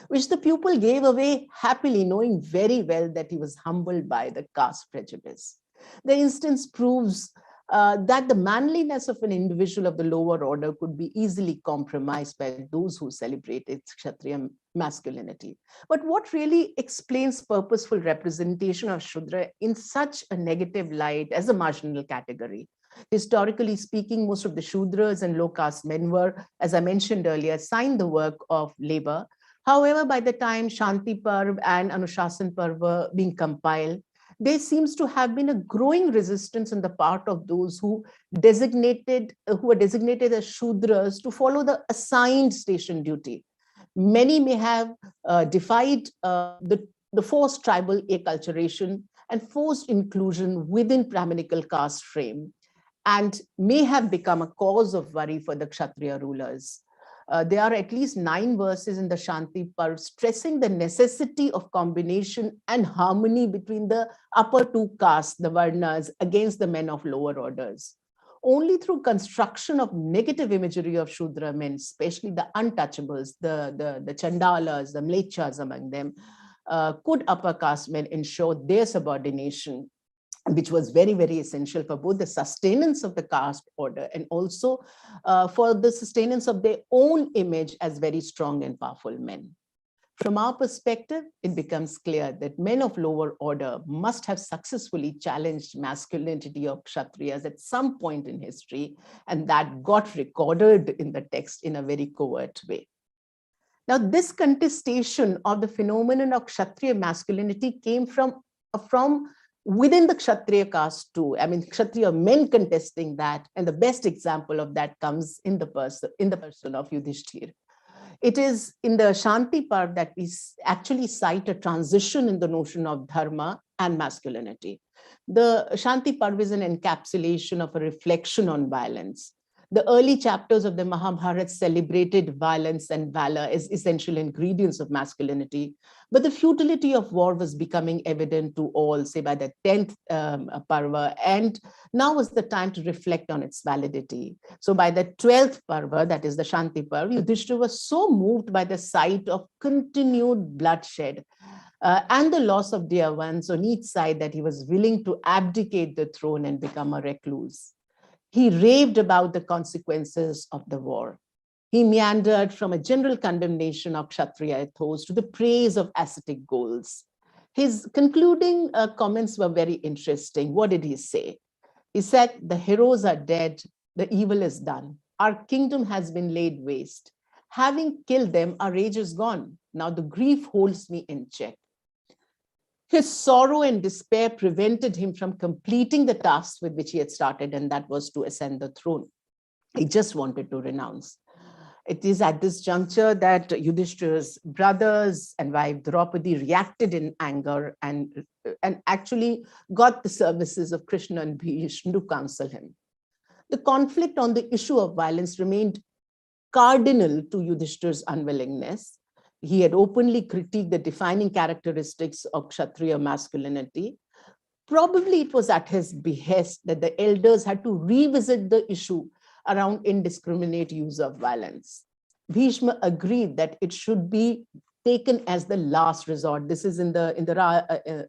which the pupil gave away happily, knowing very well that he was humbled by the caste prejudice. The instance proves that the manliness of an individual of the lower order could be easily compromised by those who celebrated Kshatriya masculinity. But what really explains purposeful representation of Shudra in such a negative light as a marginal category? Historically speaking, most of the Shudras and low caste men were, as I mentioned earlier, assigned the work of labor. However, by the time Shanti Parv and Anushasan Parv were being compiled, there seems to have been a growing resistance on the part of those who were designated as Shudras to follow the assigned station duty. Many may have defied the the forced tribal acculturation and forced inclusion within Brahminical caste frame, and may have become a cause of worry for the Kshatriya rulers. There are at least 9 verses in the Shanti Parv stressing the necessity of combination and harmony between the upper 2 castes, the Varnas, against the men of lower orders. Only through construction of negative imagery of Shudra men, especially the untouchables, the Chandalas, the Mlechas among them, could upper caste men ensure their subordination, which was very, very essential for both the sustenance of the caste order and also for the sustenance of their own image as very strong and powerful men. From our perspective, it becomes clear that men of lower order must have successfully challenged masculinity of Kshatriyas at some point in history, and that got recorded in the text in a very covert way. Now, this contestation of the phenomenon of Kshatriya masculinity came from within the Kshatriya caste too. I mean, Kshatriya men contesting that, and the best example of that comes in the person of Yudhishthir. It is in the Shanti Parv that we actually cite a transition in the notion of dharma and masculinity. The Shanti Parv is an encapsulation of a reflection on violence. The early chapters of the Mahabharata celebrated violence and valor as essential ingredients of masculinity, but the futility of war was becoming evident to all, say by the 10th Parva, and now was the time to reflect on its validity. So by the 12th Parva, that is the Shanti Parva, Yudhishthira was so moved by the sight of continued bloodshed and the loss of dear ones on each side that he was willing to abdicate the throne and become a recluse. He raved about the consequences of the war. He meandered from a general condemnation of Kshatriya ethos to the praise of ascetic goals. His concluding comments were very interesting. What did he say? He said, "The heroes are dead, the evil is done. Our kingdom has been laid waste. Having killed them, our rage is gone. Now the grief holds me in check." His sorrow and despair prevented him from completing the task with which he had started, and that was to ascend the throne. He just wanted to renounce. It is at this juncture that Yudhishthira's brothers and wife Draupadi reacted in anger and actually got the services of Krishna and Bhishma to counsel him. The conflict on the issue of violence remained cardinal to Yudhishthira's unwillingness. He had openly critiqued the defining characteristics of Kshatriya masculinity. Probably it was at his behest that the elders had to revisit the issue around indiscriminate use of violence. Bhishma agreed that it should be taken as the last resort. This is in the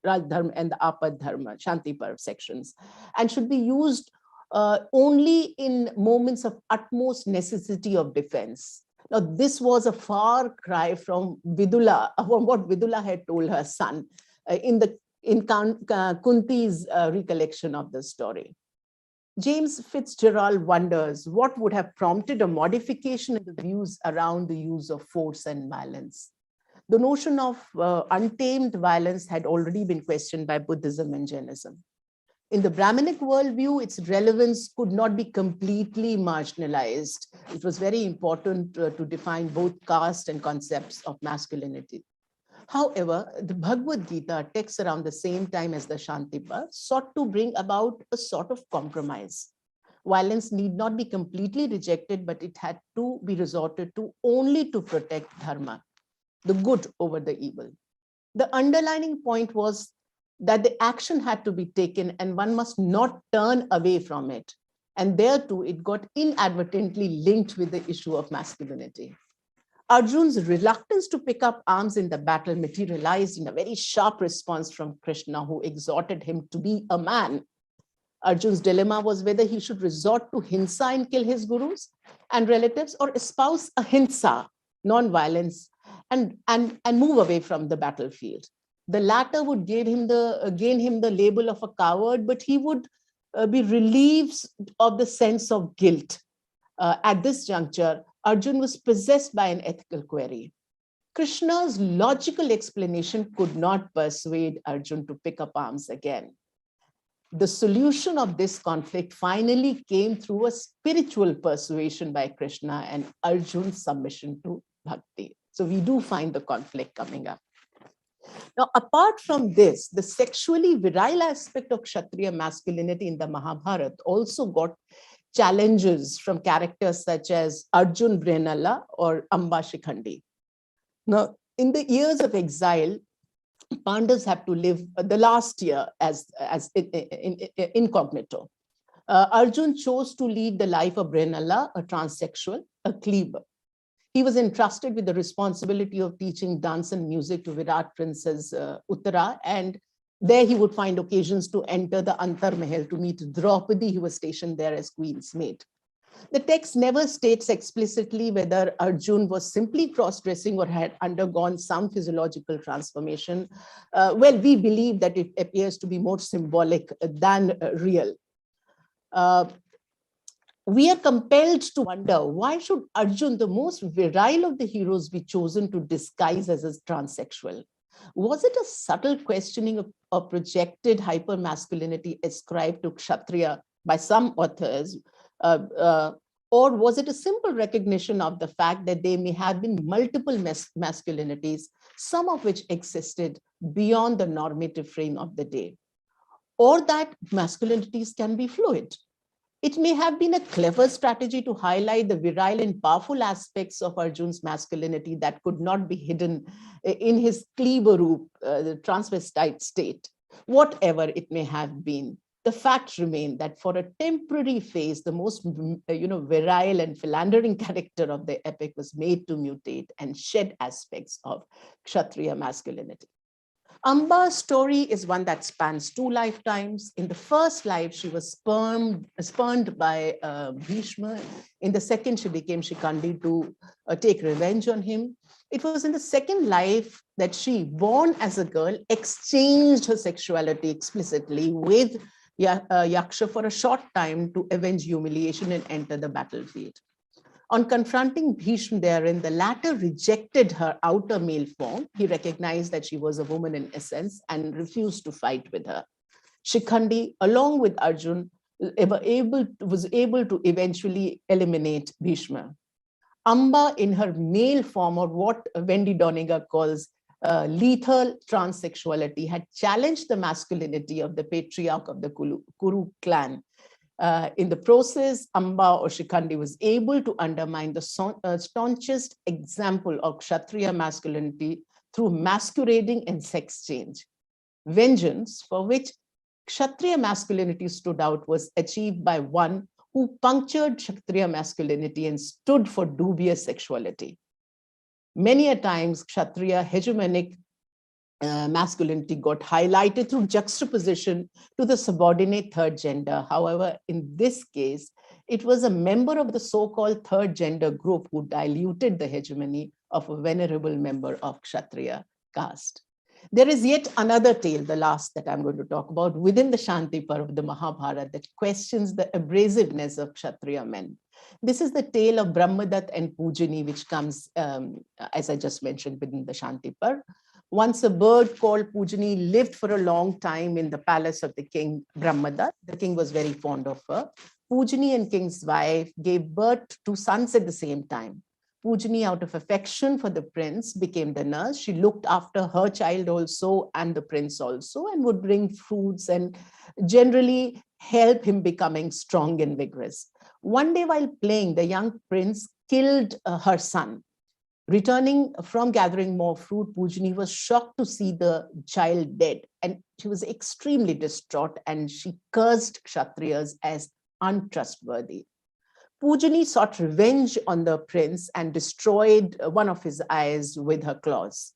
Raj Dharma and the Apad Dharma, Shanti Parv sections, and should be used only in moments of utmost necessity of defense. Now, this was a far cry from Vidula, from what Vidula had told her son in Kunti's recollection of the story. James Fitzgerald wonders what would have prompted a modification in the views around the use of force and violence. The notion of untamed violence had already been questioned by Buddhism and Jainism. In the Brahminic worldview, its relevance could not be completely marginalized. It was very important to define both caste and concepts of masculinity. However, the Bhagavad Gita, text around the same time as the Shantipa, sought to bring about a sort of compromise. Violence need not be completely rejected, but it had to be resorted to only to protect dharma, the good over the evil. The underlining point was that the action had to be taken and one must not turn away from it. And there too, it got inadvertently linked with the issue of masculinity. Arjun's reluctance to pick up arms in the battle materialized in a very sharp response from Krishna, who exhorted him to be a man. Arjun's dilemma was whether he should resort to hinsa and kill his gurus and relatives, or espouse ahimsa, non-violence, and move away from the battlefield. The latter would gain him the label of a coward, but he would be relieved of the sense of guilt. At this juncture, Arjun was possessed by an ethical query. Krishna's logical explanation could not persuade Arjun to pick up arms again. The solution of this conflict finally came through a spiritual persuasion by Krishna and Arjun's submission to bhakti. So we do find the conflict coming up. Now, apart from this, the sexually virile aspect of Kshatriya masculinity in the Mahabharata also got challenges from characters such as Arjun Brenala or Amba Shikhandi. Now, in the years of exile, Pandavas have to live the last year as incognito. Arjun chose to lead the life of Brenala, a transsexual, a cleaver. He was entrusted with the responsibility of teaching dance and music to Virat Princess Uttara, and there he would find occasions to enter the Antar Mahal to meet Draupadi, who was stationed there as queen's maid. The text never states explicitly whether Arjun was simply cross-dressing or had undergone some physiological transformation. Well, we believe that it appears to be more symbolic than real. We are compelled to wonder, why should Arjun, the most virile of the heroes, be chosen to disguise as a transsexual? Was it a subtle questioning of projected hypermasculinity ascribed to Kshatriya by some authors? Or was it a simple recognition of the fact that there may have been multiple masculinities, some of which existed beyond the normative frame of the day? Or that masculinities can be fluid? It may have been a clever strategy to highlight the virile and powerful aspects of Arjun's masculinity that could not be hidden in his cleaver roop, the transvestite state. Whatever it may have been, the fact remained that for a temporary phase, the most virile and philandering character of the epic was made to mutate and shed aspects of Kshatriya masculinity. Amba's story is one that spans two lifetimes. In the first life, she was spurned by Bhishma. In the second, she became Shikhandi to take revenge on him. It was in the second life that she, born as a girl, exchanged her sexuality explicitly with Yaksha for a short time to avenge humiliation and enter the battlefield. On confronting Bhishma therein, the latter rejected her outer male form. He recognized that she was a woman in essence and refused to fight with her. Shikhandi, along with Arjun, was able to eventually eliminate Bhishma. Amba, in her male form, or what Wendy Doniger calls lethal transsexuality, had challenged the masculinity of the patriarch of the Kuru clan. In the process, Amba or Shikhandi was able to undermine the staunchest example of Kshatriya masculinity through masquerading and sex change. Vengeance, for which Kshatriya masculinity stood out, was achieved by one who punctured Kshatriya masculinity and stood for dubious sexuality. Many a times, Kshatriya hegemonic masculinity got highlighted through juxtaposition to the subordinate third gender. However, in this case, it was a member of the so-called third gender group who diluted the hegemony of a venerable member of Kshatriya caste. There is yet another tale, the last that I'm going to talk about, within the Shanti Parv of the Mahabharata that questions the abrasiveness of Kshatriya men. This is the tale of Brahmadat and Pujini, which comes, as I just mentioned, within the Shanti Parv. Once a bird called Pujini lived for a long time in the palace of the king Brahmadat. The king was very fond of her. Pujini and king's wife gave birth to sons at the same time. Pujini, out of affection for the prince, became the nurse. She looked after her child also and the prince also, and would bring fruits and generally help him becoming strong and vigorous. One day while playing, the young prince killed her son. Returning from gathering more fruit, Pujini was shocked to see the child dead, and she was extremely distraught, and she cursed Kshatriyas as untrustworthy. Pujini sought revenge on the prince and destroyed one of his eyes with her claws.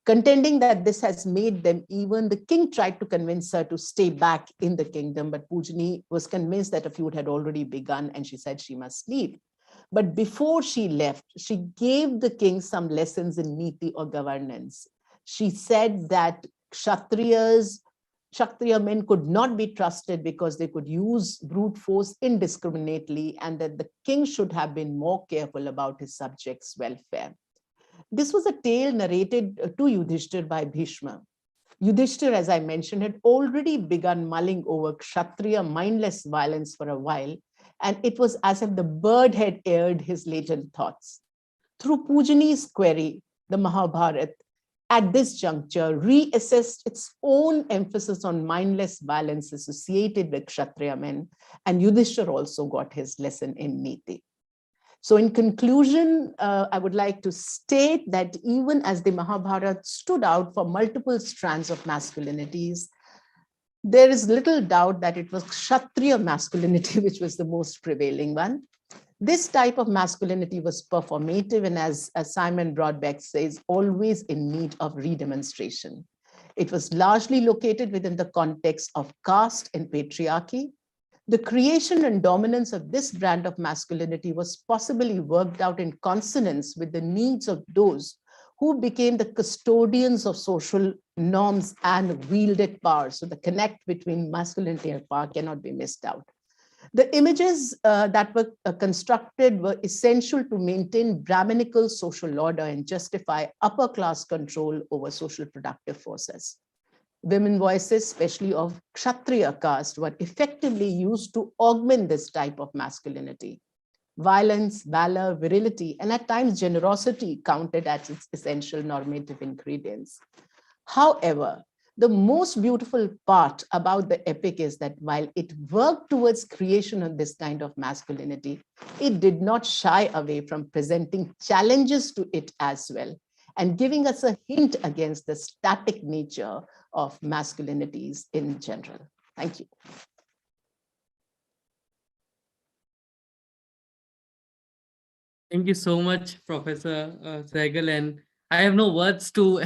Contending that this has made them even, the king tried to convince her to stay back in the kingdom, but Pujini was convinced that a feud had already begun and she said she must leave. But before she left, she gave the king some lessons in niti or governance. She said that Kshatriya men could not be trusted because they could use brute force indiscriminately, and that the king should have been more careful about his subjects' welfare. This was a tale narrated to Yudhishthir by Bhishma. Yudhishthir, as I mentioned, had already begun mulling over Kshatriya mindless violence for a while, and it was as if the bird had aired his latent thoughts. Through Pujani's query, the Mahabharata at this juncture, reassessed its own emphasis on mindless violence associated with Kshatriya men, and Yudhishthir also got his lesson in Niti. So in conclusion, I would like to state that even as the Mahabharata stood out for multiple strands of masculinities, there is little doubt that it was Kshatriya masculinity which was the most prevailing one. This type of masculinity was performative and, as Simon Broadbeck says, always in need of redemonstration. It was largely located within the context of caste and patriarchy. The creation and dominance of this brand of masculinity was possibly worked out in consonance with the needs of those who became the custodians of social norms and wielded power. So the connect between masculinity and power cannot be missed out. The images that were constructed were essential to maintain Brahminical social order and justify upper class control over social productive forces. Women voices, especially of Kshatriya caste, were effectively used to augment this type of masculinity. Violence, valor, virility, and at times generosity counted as its essential normative ingredients. However, the most beautiful part about the epic is that while it worked towards creation of this kind of masculinity, it did not shy away from presenting challenges to it as well, and giving us a hint against the static nature of masculinities in general. Thank you. Thank you so much, Professor Sahgal, and I have no words to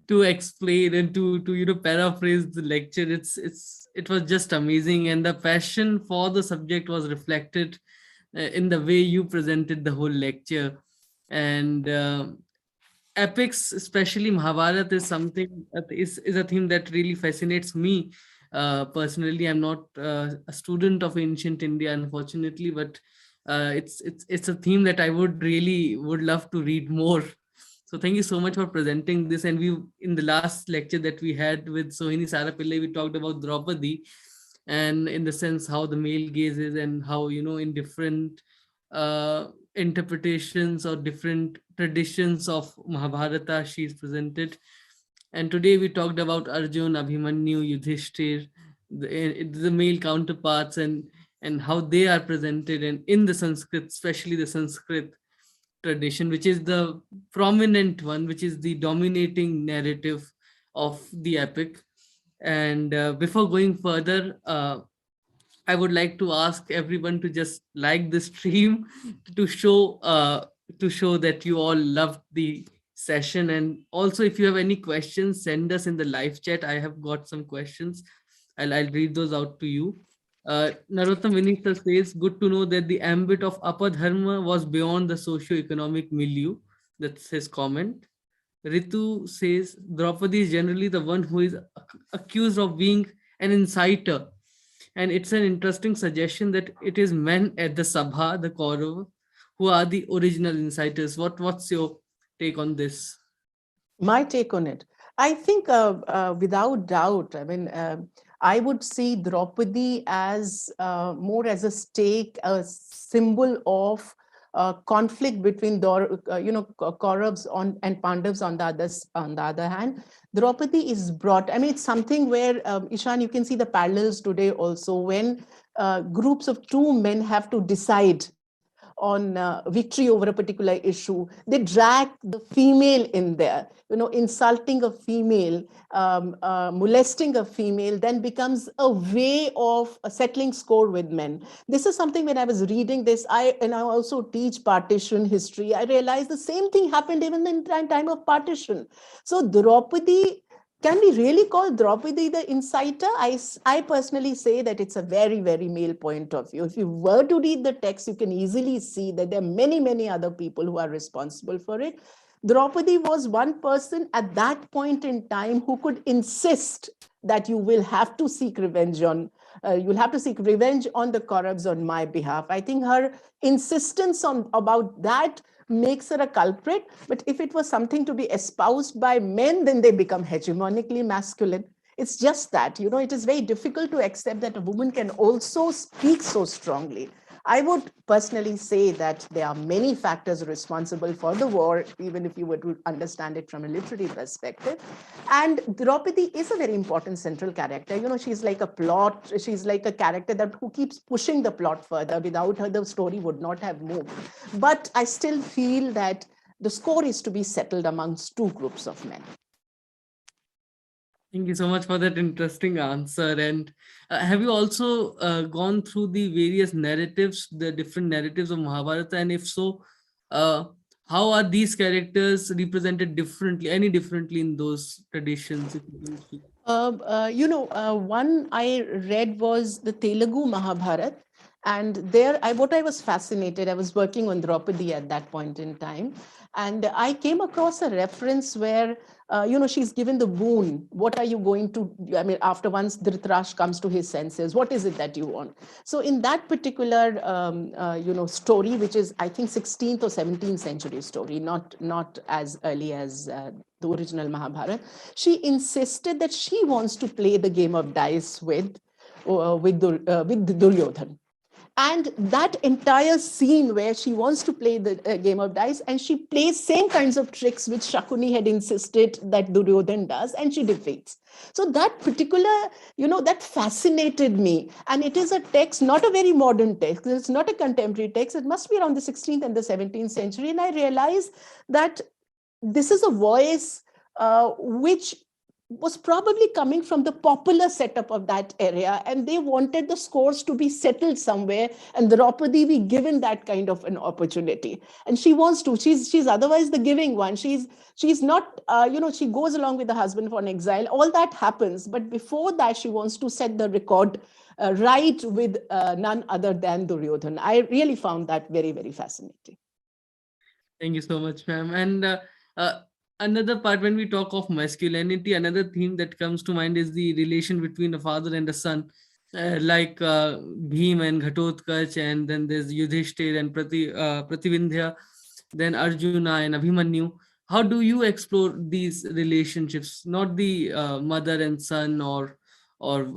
to explain and to paraphrase the lecture. It was just amazing, and the passion for the subject was reflected in the way you presented the whole lecture. And epics, especially Mahabharata, is something is a theme that really fascinates me. Personally, I'm not a student of ancient India, unfortunately, but it's a theme that I would love to read more. So thank you so much for presenting this. And we, in the last lecture that we had with Sohini Sarapillai, we talked about Draupadi, and in the sense how the male gaze is, and how, in different uh, interpretations or different traditions of Mahabharata she is presented. And today we talked about Arjun, Abhimanyu, Yudhishthir, the male counterparts, and how they are presented, and in the Sanskrit, especially the Sanskrit tradition, which is the prominent one, which is the dominating narrative of the epic. And before going further, I would like to ask everyone to just like the stream to show that you all loved the session. And also, if you have any questions, send us in the live chat. I have got some questions. I'll read those out to you. Narottam Vinita says, good to know that the ambit of Apadharma was beyond the socio-economic milieu. That's his comment. Ritu says, Draupadi is generally the one who is accused of being an inciter. And it's an interesting suggestion that it is men at the Sabha, the Kaurav, who are the original inciters. What's your take on this? My take on it. I think without doubt, I mean, I would see Draupadi as more as a stake, a symbol of conflict between Kauravas on and Pandavas on the other hand. Draupadi is brought. I mean, it's something where Ishan, you can see the parallels today also when groups of two men have to decide on victory over a particular issue, they drag the female in there. Insulting a female, molesting a female, then becomes a way of settling score with men. This is something when I was reading this, I also teach partition history. I realized the same thing happened even in time of partition. So Draupadi, can we really call Draupadi the inciter? I personally say that it's a very, very male point of view. If you were to read the text, you can easily see that there are many, many other people who are responsible for it. Draupadi was one person at that point in time who could insist that you will have to seek revenge on the Kauravas on my behalf. I think her insistence on about that makes her a culprit. But if it was something to be espoused by men, then they become hegemonically masculine. It's just that, it is very difficult to accept that a woman can also speak so strongly. I would personally say that there are many factors responsible for the war, even if you were to understand it from a literary perspective. And Draupadi is a very important central character. She's like a plot, she's like a character that who keeps pushing the plot further. Without her, the story would not have moved. But I still feel that the score is to be settled amongst two groups of men. Thank you so much for that interesting answer. And have you also gone through the various narratives, the different narratives of Mahabharata? And if so, uh, how are these characters represented differently, any differently in those traditions? If you can speak. One I read was the Telugu Mahabharata. And there, what I was fascinated, I was working on Draupadi at that point in time. And I came across a reference where, she's given the boon. What are you going to, after once Dhritarashtra comes to his senses, what is it that you want? So in that particular, story, which is, I think, 16th or 17th century story, not as early as the original Mahabharata, she insisted that she wants to play the game of dice with Duryodhan. And that entire scene where she wants to play the game of dice, and she plays same kinds of tricks which Shakuni had insisted that Duryodhan does, and she defeats. So that particular, that fascinated me. And it is a text, not a very modern text. It's not a contemporary text. It must be around the 16th and the 17th century. And I realized that this is a voice which was probably coming from the popular setup of that area, and they wanted the scores to be settled somewhere, and Draupadi be given that kind of an opportunity. And she wants to. She's otherwise the giving one. She's not. She goes along with the husband for an exile. All that happens, but before that, she wants to set the record right with none other than Duryodhan. I really found that very, very fascinating. Thank you so much, ma'am. And uh, another part, when we talk of masculinity, another theme that comes to mind is the relation between a father and a son, like Bhim and Ghatotkacha, and then there's Yudhishthir and Prativindhya, then Arjuna and Abhimanyu. How do you explore these relationships? Not the mother and son, or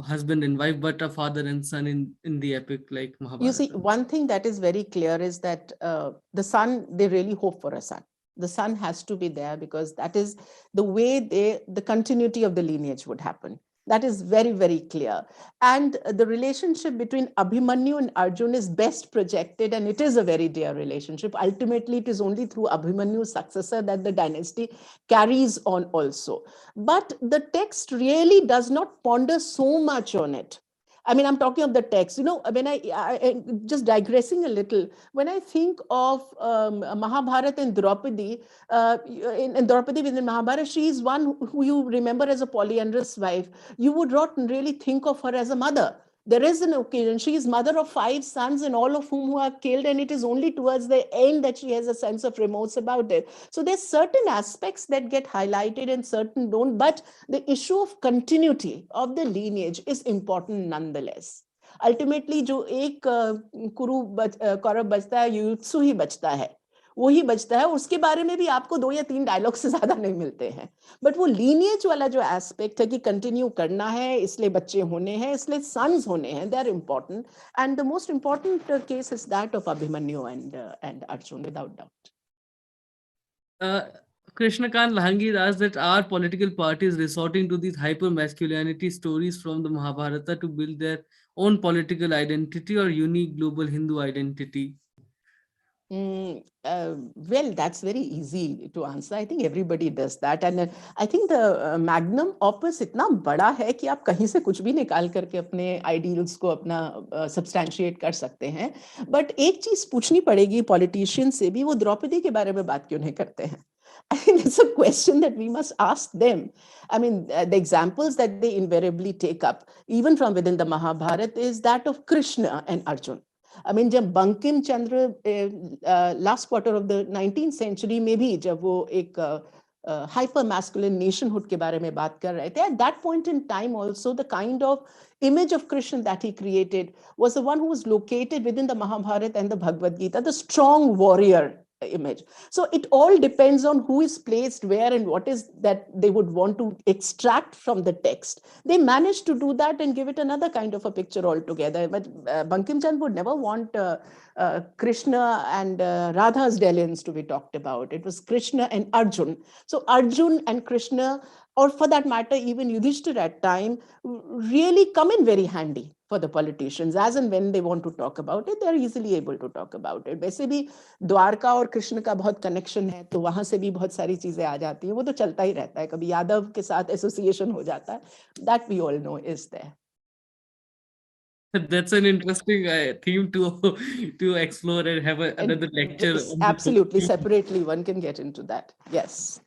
husband and wife, but a father and son in the epic like You see, Mahabharata. one thing that is very clear is that the son, they really hope for a son. The son has to be there because that is the way the continuity of the lineage would happen. That is very, very clear. And the relationship between Abhimanyu and Arjun is best projected, and it is a very dear relationship. Ultimately, it is only through Abhimanyu's successor that the dynasty carries on also. But the text really does not ponder so much on it. I'm talking of the text. When just digressing a little, when I think of Mahabharata and Draupadi, in Draupadi within Mahabharata, she is one who you remember as a polyandrous wife. You would not really think of her as a mother. There is an occasion. She is mother of 5 sons, and all of whom who are killed. And it is only towards the end that she has a sense of remorse about it. So there's certain aspects that get highlighted and certain don't. But the issue of continuity of the lineage is important nonetheless. Ultimately, जो एक कौरव बचता है, युयुत्सु ही बचता है, वही बचता है. उसके बारे में भी आपको 2 या 3 डायलॉग से ज्यादा नहीं मिलते हैं. बट वो लीनिएज वाला जो एस्पेक्ट है कि कंटिन्यू करना है, इसलिए बच्चे होने हैं, इसलिए सन्स होने हैं, they are important. And the most important case is that of Abhimanyu and Arjun, without doubt. uh, Krishnakant Lahangi asks that are political parties resorting to these hyper masculinity stories from the Mahabharata to build their own political identity or unique global Hindu identity? Well, that's very easy to answer. I think everybody does that. And I think the magnum opus इतना बड़ा है कि आप कहीं से कुछ भी निकाल करके अपने ideals को अपना substantiate कर सकते हैं. But एक चीज पूछनी पड़ेगी politician से भी, वो द्रौपदी के बारे में बात क्यों नहीं करते हैं? I think it's a question that we must ask them. The examples that they invariably take up, even from within the Mahabharata, is that of Krishna and Arjun. जब Bankim Chandra last quarter of the 19th century में भी जब वो एक hyper masculine nationhood के बारे में बात कर रहे थे, at that point in time also the kind of image of Krishna that he created was the one who was located within the Mahabharata and the Bhagavad Gita, the strong warrior, image. So it all depends on who is placed where and what is that they would want to extract from the text. They managed to do that and give it another kind of a picture altogether. But Bankim Chand would never want Krishna and Radha's dalliance to be talked about. It was Krishna and Arjun. So Arjun and Krishna, or for that matter, even Yudhishthir at time, really come in very handy for the politicians. As and when they want to talk about it, they're easily able to talk about it. वैसे भी द्वारका और कृष्ण का बहुत connection है, तो वहां से भी बहुत सारी चीजें आ जाती हैं. वो तो चलता ही रहता है. कभी यादव के साथ एसोसिएशन हो जाता है. That we all know is there. That's an interesting theme to explore and have another lecture on Absolutely, this. separately, one can get into that. Yes.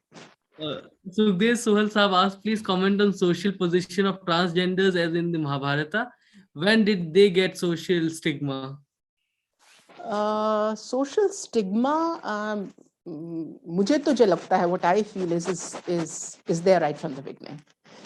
So this Sohal Saab asked, please comment on social position of transgenders as in the Mahabharata. When did they get social stigma? Social stigma, मुझे तो जो लगता है, what I feel is there right from the beginning.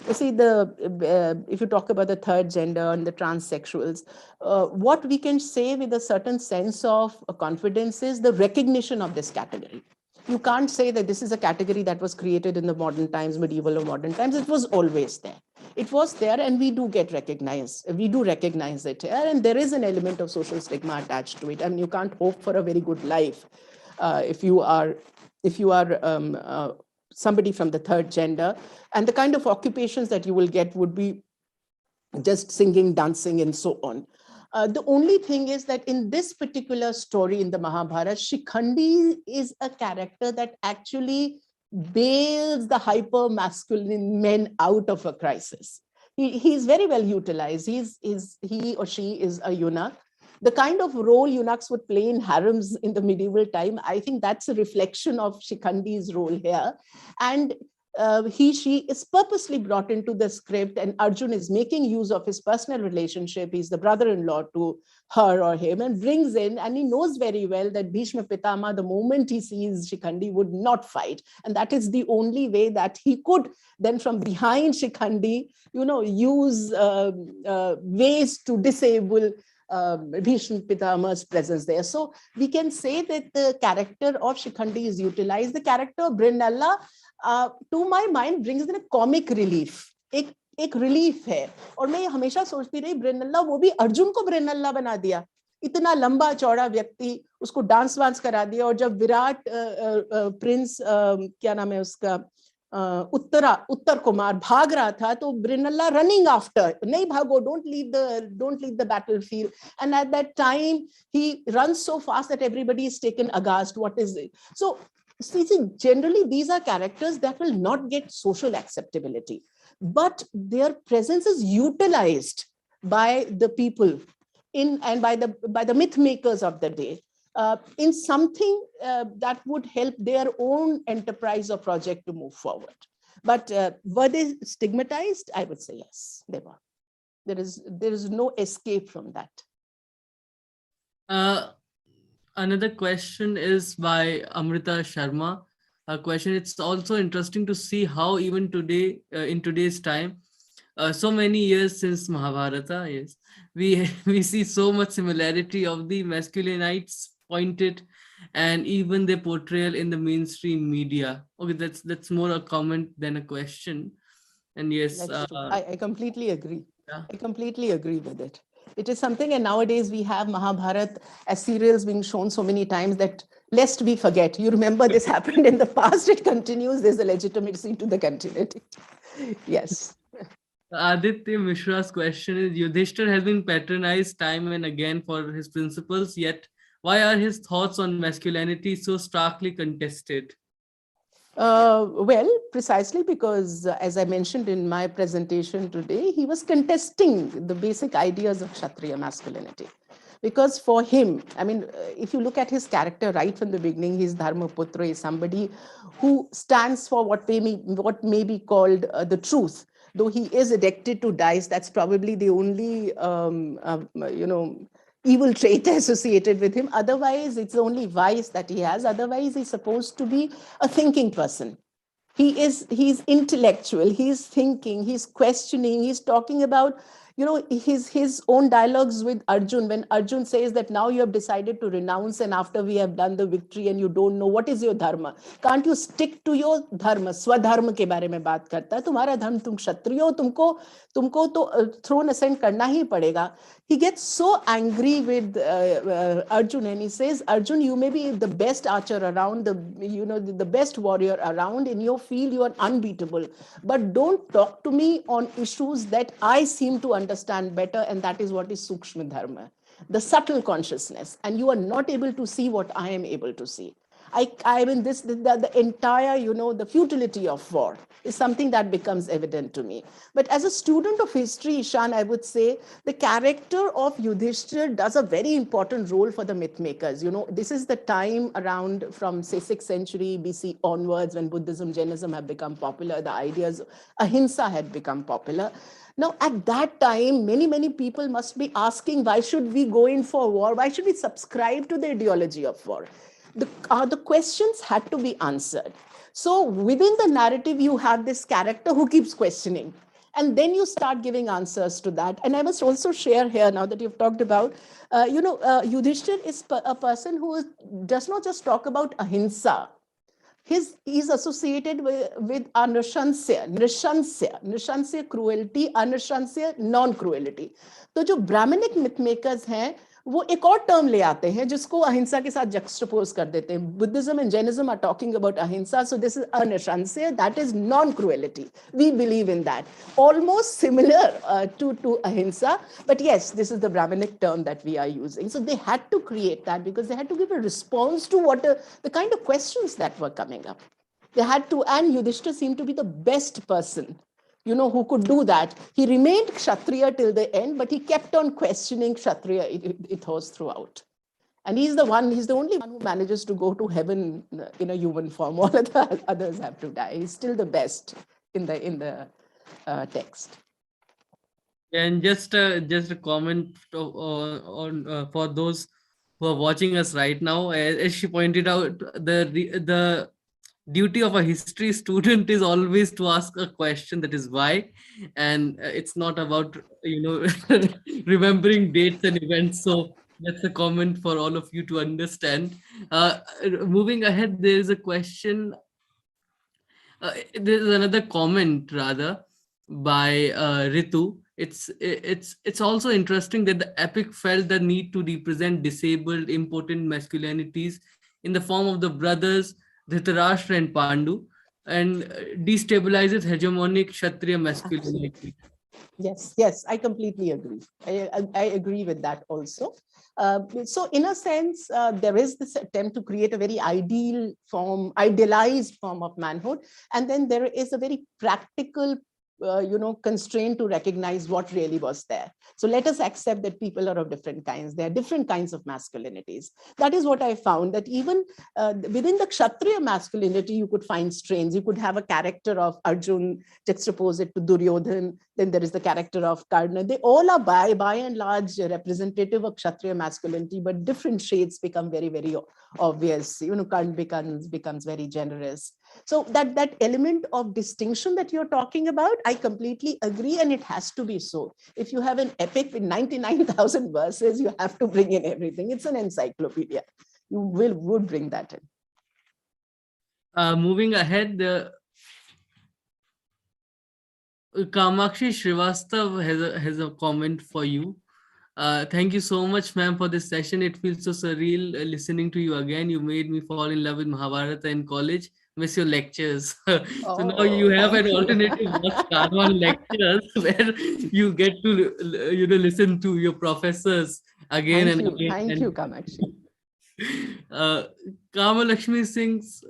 You see, if you talk about the third gender and the transsexuals, what we can say with a certain sense of confidence is the recognition of this category. You can't say that this is a category that was created in the modern times, medieval or modern times. It was always there. It was there, and we do get recognized. We do recognize it here, and there is an element of social stigma attached to it. I mean, you can't hope for a very good life if you are somebody from the third gender, and the kind of occupations that you will get would be just singing, dancing, and so on. The only thing is that in this particular story in the Mahabharata, Shikhandi is a character that actually bails the hyper masculine men out of a crisis. He's very well utilized. He or she is a eunuch. The kind of role eunuchs would play in harems in the medieval time, I think that's a reflection of Shikhandi's role here. And she is purposely brought into the script, and Arjun is making use of his personal relationship. He's the brother-in-law to her or him, and brings in, and he knows very well that Bhishma Pitama, the moment he sees Shikhandi, would not fight. And that is the only way that he could then from behind Shikhandi, use ways to disable Bhishma Pitama's presence there. So we can say that the character of Shikhandi is utilized. The character of Brinalla, to my mind, brings in a comic relief. एक relief है. और मैं हमेशा सोचती रही, ब्रिनल्ला, वो भी अर्जुन को ब्रिनल्ला बना दिया. इतना लंबा चौड़ा व्यक्ति, उसको डांस वांस करा दिया. और जब विराट प्रिंस, क्या नाम है उसका, उत्तर कुमार भाग रहा था, तो ब्रिनल्ला रनिंग आफ्टर, नहीं भागो, don't leave the battlefield. And at that time he runs so fast that everybody is taken aghast. What is it? So see, generally these are characters that will not get social acceptability, but their presence is utilized by the people and by the myth makers of the day in something that would help their own enterprise or project to move forward. But were they stigmatized? I would say yes, they were. There is no escape from that. Another question is by Amrita Sharma. A question, it's also interesting to see how even today, in today's time, so many years since Mahabharata, yes, we see so much similarity of the masculinites pointed and even their portrayal in the mainstream media. Okay, that's more a comment than a question. And yes, I completely agree. Yeah. I completely agree with it. It is something, and nowadays we have Mahabharata as serials being shown so many times that lest we forget. You remember this happened in the past, it continues, there's a legitimacy to the continuity. Yes. Aditya Mishra's question is, Yudhishthir has been patronized time and again for his principles, yet why are his thoughts on masculinity so starkly contested? Well, precisely because, as I mentioned in my presentation today, he was contesting the basic ideas of Kshatriya masculinity. Because for him, I mean, if you look at his character right from the beginning, he's Dharmaputra, is somebody who stands for what may be called the truth. Though he is addicted to dice, that's probably the only, evil trait associated with him. Otherwise, it's the only vice that he has. Otherwise, he's supposed to be a thinking person. He's intellectual, he's thinking, he's questioning, he's talking about his own dialogues with Arjun, when Arjun says that now you have decided to renounce, and after we have done the victory and you don't know what is your dharma, can't you stick to your dharma? Swadharma के बारे में बात करता है, तुम्हारा धर्म, तुम क्षत्रिय हो, तुमको तो throne ascend करना ही पड़ेगा. He gets so angry with Arjun, and he says, Arjun, you may be the best archer around, the best warrior around. In your field, you are unbeatable. But don't talk to me on issues that I seem to understand better, and that is what is Sukshma Dharma, the subtle consciousness. And you are not able to see what I am able to see. I mean, the entire, the futility of war is something that becomes evident to me. But as a student of history, Ishan, I would say the character of Yudhishthir does a very important role for the myth makers. This is the time around from, say, 6th century BC onwards, when Buddhism, Jainism have become popular, the ideas of ahimsa had become popular. Now, at that time, many people must be asking, why should we go in for war? Why should we subscribe to the ideology of war? The questions had to be answered. So within the narrative, you have this character who keeps questioning. And then you start giving answers to that. And I must also share here, now that you've talked about, Yudhishthir is a person who does not just talk about ahimsa. He's associated with nishansya cruelty, anushansya non-cruelty. तो जो Brahmanic myth makers हैं, वो एक और term ले आते हैं जिसको अहिंसा के साथ juxtapose कर देते हैं. Buddhism and Jainism are talking about ahimsa, so this is anushansya, that is non-cruelty. We believe in that. Almost similar to ahimsa, but yes, this is the Brahminic term that we are using. So they had to create that because they had to give a response to the kind of questions that were coming up. They had to, and Yudhishthira seemed to be the best person who could do that. He remained Kshatriya till the end, but he kept on questioning Kshatriya ethos throughout. And he's the only one who manages to go to heaven in a human form. All of the others have to die. He's still the best in the text. And just a comment on for those who are watching us right now. As she pointed out, the duty of a history student is always to ask a question, that is why, and it's not about remembering dates and events. So that's a comment for all of you to understand. Moving ahead, there is a question. There's another comment rather by Ritu. It's also interesting that the epic felt the need to represent disabled, impotent masculinities in the form of the brothers Dhritarashtra and Pandu, and destabilizes hegemonic Kshatriya masculinity. Yes, I completely agree. I agree with that also. So in a sense, there is this attempt to create a very idealized form of manhood. And then there is a very practical constraint to recognize what really was there. So let us accept that people are of different kinds. There are different kinds of masculinities. That is what I found, that even within the Kshatriya masculinity, you could find strains. You could have a character of Arjun juxtapose it to Duryodhan. Then there is the character of Karna. They all are by and large representative of Kshatriya masculinity, but different shades become very, very obvious. Karna becomes very generous. So that element of distinction that you're talking about, I completely agree, and it has to be so. If you have an epic with 99,000 verses, you have to bring in everything. It's an encyclopedia. You would bring that in. Moving ahead, Kamakshi Srivastav has a comment for you. Thank you so much, ma'am, for this session. It feels so surreal listening to you again. You made me fall in love with Mahabharata in college. Miss your lectures. So now you have an alternative watch Karwan lectures where you get to listen to your professors again and again. Thank you, Kamakshi. Kama Lakshmi Singh's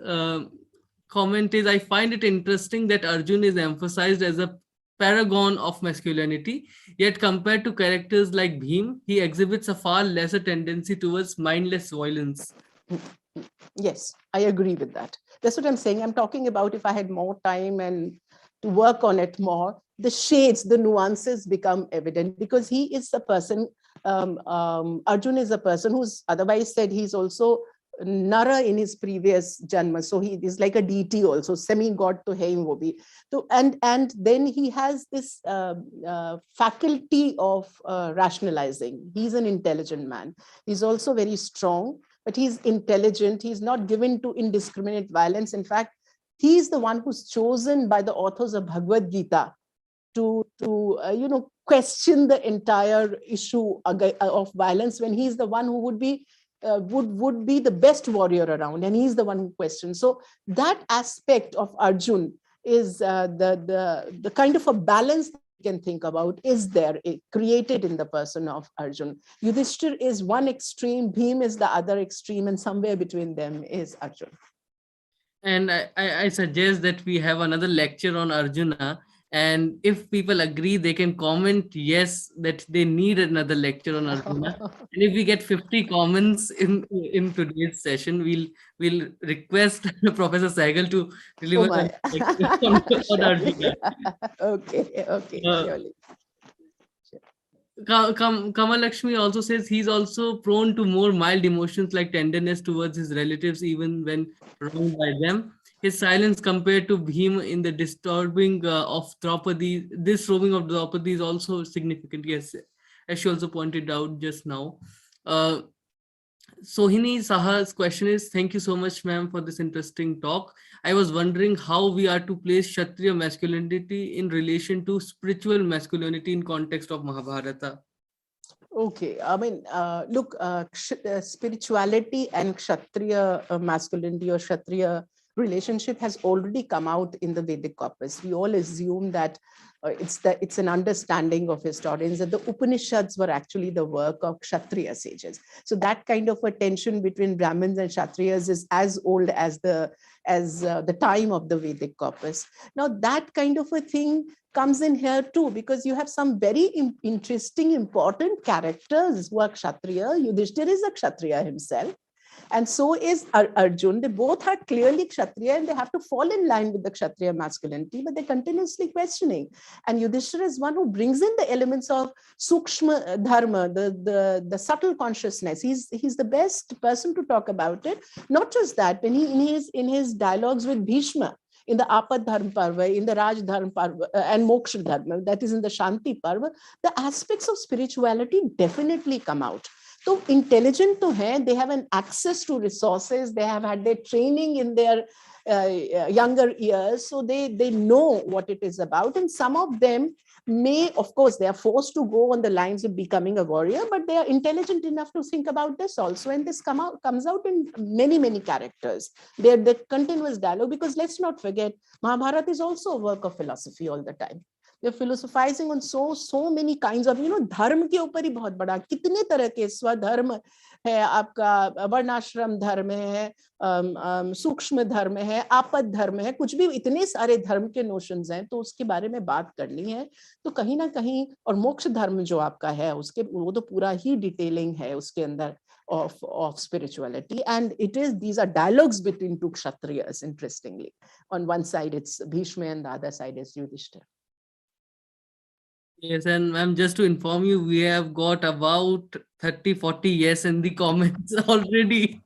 comment is, I find it interesting that Arjun is emphasized as a paragon of masculinity, yet compared to characters like Bhim, he exhibits a far lesser tendency towards mindless violence. Yes, I agree with that. That's what I'm saying. I'm talking about if I had more time and to work on it more, the shades, the nuances become evident, because he is a person, Arjun is a person who's otherwise said he's also Nara in his previous janma, so he is like a deity also, semi-god to him wo bhi. So and then he has this faculty of rationalizing. He's an intelligent man. He's also very strong, but he's intelligent. He's not given to indiscriminate violence. In fact, he's the one who's chosen by the authors of Bhagavad Gita to question the entire issue of violence, when he's the one who would be the best warrior around, and he's the one who questions. So that aspect of Arjun is the kind of a balance that we can think about is there, created in the person of Arjun. Yudhishthir is one extreme, Bhim is the other extreme, and somewhere between them is Arjun. And I suggest that we have another lecture on Arjuna. And if people agree, they can comment yes that they need another lecture on Arjuna. And if we get 50 comments in today's session, we'll request Professor Sahgal to Oh deliver my. a lecture on Surely. Arjuna. Okay, Uh, surely. Kamal Lakshmi also says he's also prone to more mild emotions like tenderness towards his relatives, even when wronged by them. His silence compared to Bhima in the disturbing of Draupadi, this roaming of Draupadi is also significant. Yes, as she also pointed out just now. Uh, Sohini Saha's question is, thank you so much, ma'am, for this interesting talk. I was wondering how we are to place Kshatriya masculinity in relation to spiritual masculinity in context of Mahabharata. Okay, I mean, look, spirituality and Kshatriya masculinity or Kshatriya relationship has already come out in the Vedic corpus. We all assume that it's an understanding of historians that the Upanishads were actually the work of Kshatriya sages. So that kind of a tension between Brahmins and Kshatriyas is as old as the time of the Vedic corpus. Now that kind of a thing comes in here too, because you have some very interesting, important characters who are Kshatriya. Yudhishthira is a Kshatriya himself, and so is Arjun. They both are clearly Kshatriya, and they have to fall in line with the Kshatriya masculinity, but they're continuously questioning. And Yudhishthira is one who brings in the elements of Sukshma Dharma, the subtle consciousness. He's the best person to talk about it. Not just that, when he in his dialogues with Bhishma, in the Apad Dharma Parva, in the Raj Dharma Parva, and Moksha Dharma, that is in the Shanti Parva, the aspects of spirituality definitely come out. So intelligent to hai, they have an access to resources, they have had their training in their younger years, so they know what it is about. And some of them may, of course, they are forced to go on the lines of becoming a warrior, but they are intelligent enough to think about this also. And this comes out in many characters. They're the continuous dialogue, because let's not forget, Mahabharata is also a work of philosophy all the time. They're philosophizing on so many kinds of, धर्म के ऊपर ही बहुत बड़ा, कितने तरह के स्वधर्म है, आपका वर्णाश्रम धर्म है, सूक्ष्म धर्म है, आपद धर्म है, कुछ भी इतने सारे धर्म के नोशंस हैं, तो उसके बारे में बात करनी है तो कहीं ना कहीं, और मोक्ष धर्म जो आपका है उसके वो तो पूरा ही डिटेलिंग है उसके अंदर of spirituality. And these are dialogues between two kshatriyas, interestingly. On one side it's Bhishma and the other side is Yudhishthira. Yes, and ma'am, just to inform you, we have got about 30-40 yes in the comments already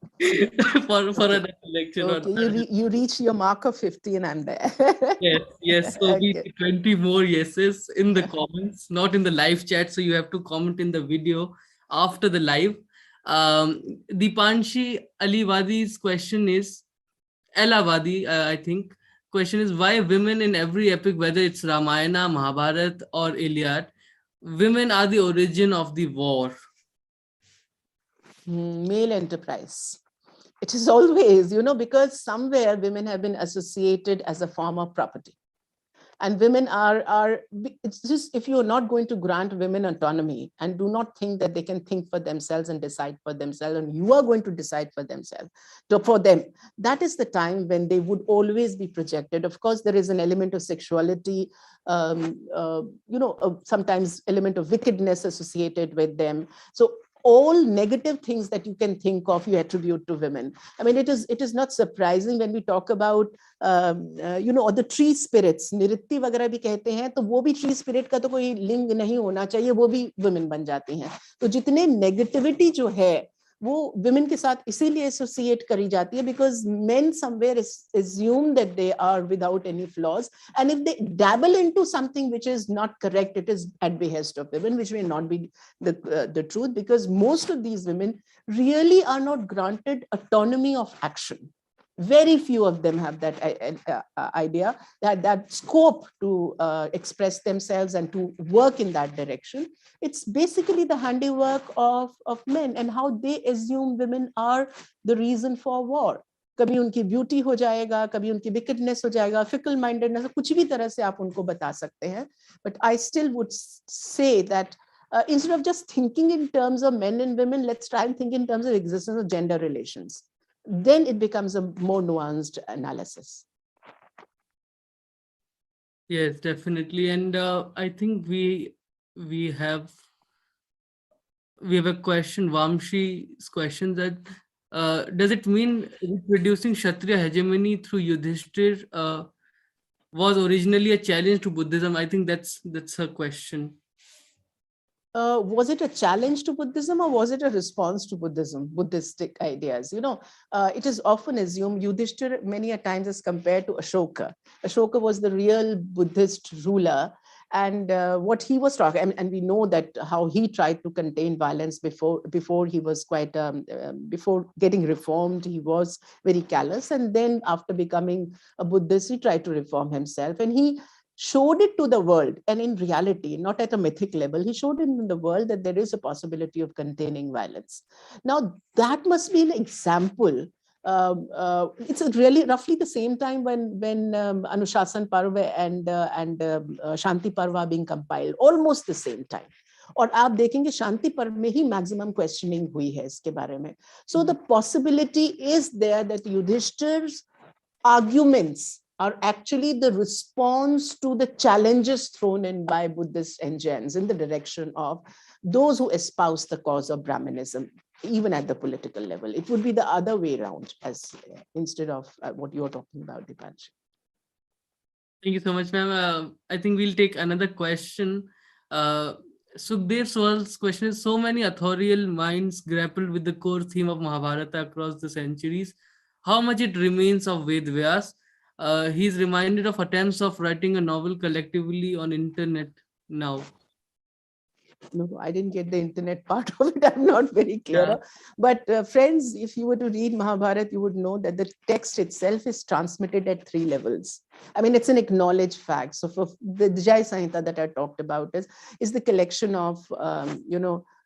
for Okay. another lecture. Okay, you reach your mark of 50 and I'm there. Yes. So we Okay. need 20 more yeses in the comments, not in the live chat. So you have to comment in the video after the live. Dipanshi Aliwadi's question is, Elavadi, I think. Question is, why women in every epic, whether it's Ramayana, Mahabharata, or Iliad, women are the origin of the war? Male enterprise. It is always, because somewhere women have been associated as a form of property. And women are, it's just, if you're not going to grant women autonomy and do not think that they can think for themselves and decide for themselves, and you are going to decide for themselves, for them, that is the time when they would always be projected. Of course, there is an element of sexuality, sometimes element of wickedness associated with them. So all negative things that you can think of, you attribute to women. I mean, it is not surprising when we talk about or the tree spirits, निऋत्ति वगैरह भी कहते हैं, तो वो भी tree spirit का तो कोई लिंग नहीं होना चाहिए, वो भी women बन जाती हैं. तो जितने negativity जो है वो women के साथ इसीलिए associate करी जाती है because men somewhere assume that they are without any flaws, and if they dabble into something which is not correct, it is at behest of women, which may not be the truth, because most of these women really are not granted autonomy of action. Very few of them have that idea, that scope to express themselves and to work in that direction. It's basically the handiwork of men, and how they assume women are the reason for war. कभी उनकी beauty हो जाएगा, कभी उनकी विकेटनेस हो जाएगा, fickle mindedness, कुछ भी तरह से आप उनको बता सकते हैं. But I still would say that instead of just thinking in terms of men and women, let's try and think in terms of existence of gender relations. Then it becomes a more nuanced analysis. Yes, definitely. And I think we have a question, Vamshi's question, that does it mean reducing Kshatriya hegemony through Yudhishthir was originally a challenge to Buddhism? I think that's her question. Was it a challenge to Buddhism, or was it a response to Buddhistic ideas? It is often assumed Yudhishthir many a times is compared to Ashoka. Ashoka was the real Buddhist ruler, and what he was talking, and we know that how he tried to contain violence before he was quite before getting reformed, he was very callous, and then after becoming a Buddhist, he tried to reform himself, and he showed it to the world, and in reality, not at a mythic level, he showed it in the world that there is a possibility of containing violence. Now, that must be an example. It's really roughly the same time when Anushasan Parva and Shanti Parva being compiled, almost the same time. और आप देखेंगे शांति पर्व में ही maximum questioning हुई है इसके बारे में. So the possibility is there that Yudhishthir's arguments are actually the response to the challenges thrown in by Buddhist engens in the direction of those who espouse the cause of Brahmanism, even at the political level. It would be the other way around, as instead of what you're talking about, Dipanshi. Thank you so much, ma'am. I think we'll take another question. Sukhdev Swal's question is: so many authorial minds grappled with the core theme of Mahabharata across the centuries. How much it remains of Ved Vyas? He's reminded of attempts of writing a novel collectively on internet now. No, I didn't get the internet part of it. I'm not very clear. Yeah. But friends, if you were to read Mahabharata, you would know that the text itself is transmitted at 3 levels. I mean, it's an acknowledged fact. So for the Jai Samhita that I talked about is the collection of,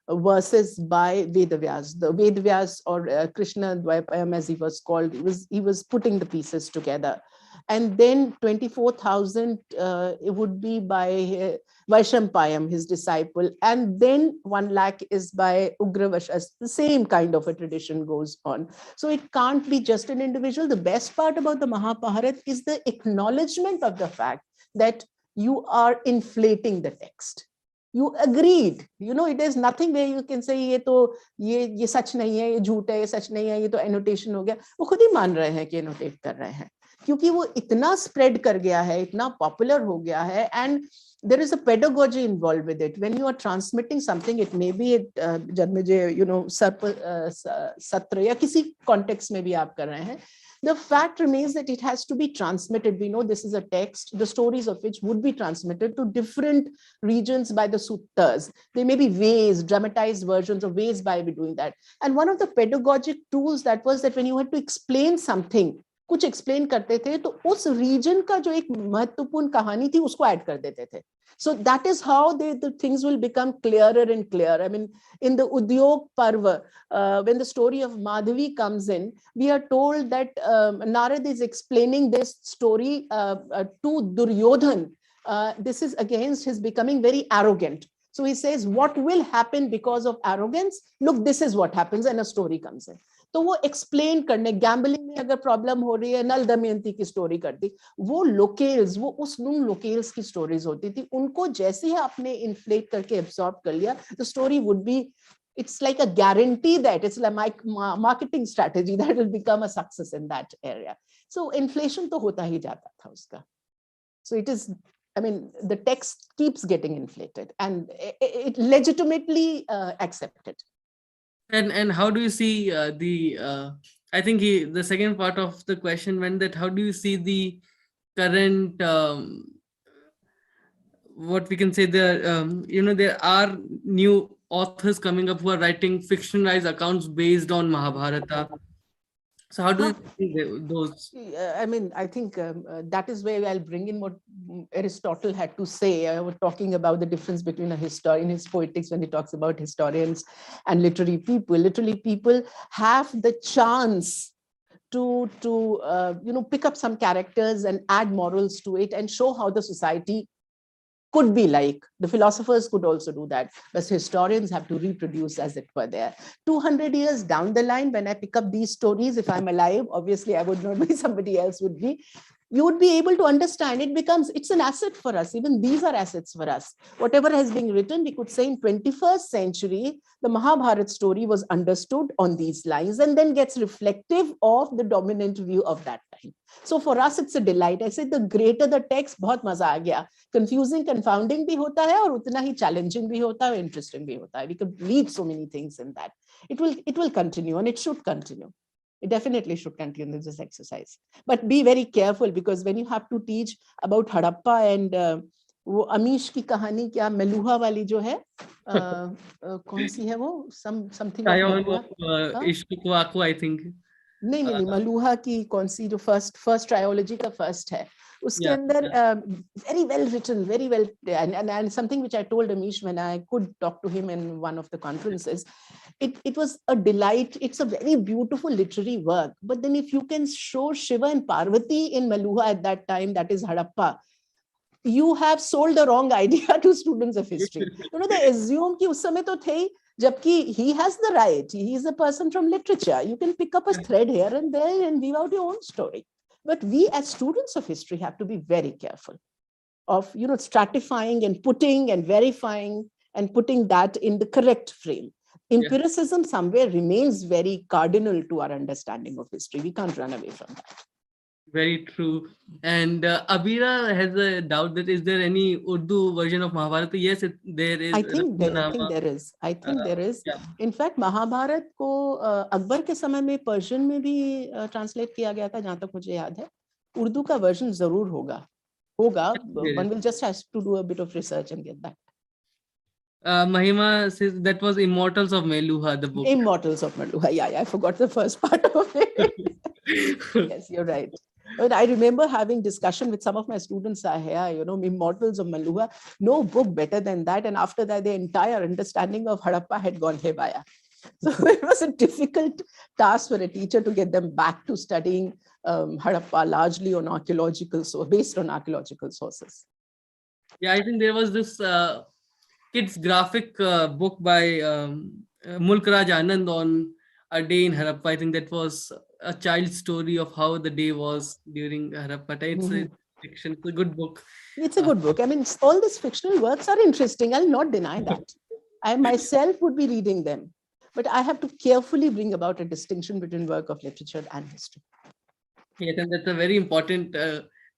verses by Vedavyas. The Vedavyas, or Krishna Dvaipayam as he was called, he was putting the pieces together. And then 24,000, it would be by Vaishampayam, his disciple. And then 1 lakh is by Ugravashas. The same kind of a tradition goes on. So it can't be just an individual. The best part about the Mahabharata is the acknowledgement of the fact that you are inflating the text. You agreed. It is nothing where you can say ये सच नहीं है, ये झूठ है, ये सच नहीं है, ये तो annotation हो गया. वो खुद ही मान रहे हैं कि annotate कर रहे हैं, क्योंकि वो इतना spread कर गया है, इतना popular हो गया है, and there is a pedagogy involved with it. When you are transmitting something, it may be Janmejay, सत्र या किसी context में भी आप कर रहे हैं, the fact remains that it has to be transmitted. We know this is a text, the stories of which would be transmitted to different regions by the suttas. There may be ways, dramatized versions of ways by doing that. And one of the pedagogic tools that was that when you had to explain something, कुछ explain करते थे तो उस reason का जो एक महत्वपूर्ण कहानी थी उसको ऐड कर देते थे. So that is how the things will become clearer and clearer. I mean, in the Udyog Parva, when the story of Madhavi comes in, we are told that Narad is explaining this story to Duryodhan. This is against his becoming very arrogant. So he says, what will happen because of arrogance? Look, this is what happens, and a story comes in. तो वो explain करने, gambling में अगर problem हो रही है, नल दमयंती की story कर दी, वो लोकेल्स, वो उस लोकेल्स की स्टोरीज होती थी, उनको जैसे ही आपने इन्फ्लेट करके एब्सॉर्ब कर लिया, the story would be, it's like a guarantee that it's like marketing strategy that will become a success in that area. So inflation तो होता ही जाता था उसका. So it is, I mean, the text keeps getting inflated and it legitimately accepted. And how do you see the I think the second part of the question went that how do you see the current what we can say there there are new authors coming up who are writing fictionalized accounts based on Mahabharata. So how do you Huh. see those? I mean, I think that is where I'll bring in what Aristotle had to say. I was talking about the difference between a historian, his poetics, when he talks about historians and literary people. Literary people have the chance to pick up some characters and add morals to it and show how the society could be like. The philosophers could also do that, but historians have to reproduce as it were there. 200 years down the line, when I pick up these stories, if I'm alive, obviously I would not be, somebody else would be, you would be able to understand. It's an asset for us. Even these are assets for us. Whatever has been written, we could say in 21st century, the Mahabharata story was understood on these lines and then gets reflective of the dominant view of that time. So for us, it's a delight. I said the greater the text, बहुत मजा आ गया. Confusing, confounding भी होता है और उतना ही challenging भी होता है, interesting भी होता है. We could read so many things in that. It will continue and it should continue. It definitely should continue this exercise. But be very careful, because when you have to teach about Harappa and वो अमीश की कहानी क्या मेलुहा वाली जो है कौन सी है वो something of Scion Meluha. of Ishkuwaku, I think. नहीं नहीं नहीं, Uh, मलूहा की कौन सी जो फर्स्ट ट्रायोलॉजी का फर्स्ट है, उसके yeah, अंदर yeah, very well written, very well, and something which I told Amish when I could talk to him in one of the conferences, it was a delight. It's a very beautiful literary work, but then if you can show Shiva and Parvati in Maluha at that time, that is Harappa, you have sold the wrong idea to students of history. They assume कि उस समय तो थे ही, जबकि he has the right, he is a person from literature, you can pick up a thread here and there and weave out your own story. But we as students of history have to be very careful of stratifying and putting and verifying and putting that in the correct frame. yeah. Empiricism somewhere remains very cardinal to our understanding of history. We can't run away from that. Very true. And Abira has a doubt that is there any Urdu version of Mahabharata? Yes, there is. I think there is. I Uh, think there is. yeah, In fact, Mahabharat को अकबर के समय में Persian में भी translate किया गया था, जहां तक मुझे याद है. उर्दू का वर्जन जरूर होगा. there is. One will just has to do a bit of research and get that. Mahima says that was Immortals of Meluha, the book. Immortals of Maluha. Yeah, I forgot the first part of it. Yes, you're right. But I remember having discussion with some of my students here, Immortals of Maluha, no book better than that. And after that, the entire understanding of Harappa had gone haywire. So it was a difficult task for a teacher to get them back to studying Harappa largely on based on archaeological sources. Yeah, I think there was this kids graphic book by Mulk Raj Anand on a day in Harappa. I think that was a child's story of how the day was during Harappa. It's a fiction. It's a good book. It's a good book. I mean, all these fictional works are interesting. I'll not deny that. I myself would be reading them, but I have to carefully bring about a distinction between work of literature and history. Yes, and that's a very important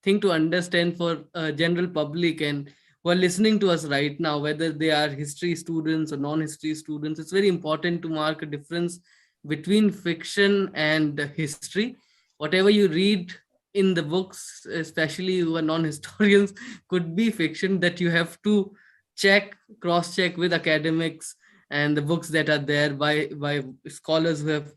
thing to understand for general public and who are listening to us right now, whether they are history students or non-history students. It's very important to mark a difference between fiction and history. Whatever you read in the books, especially who are non-historians, could be fiction that you have to cross-check with academics and the books that are there by scholars who have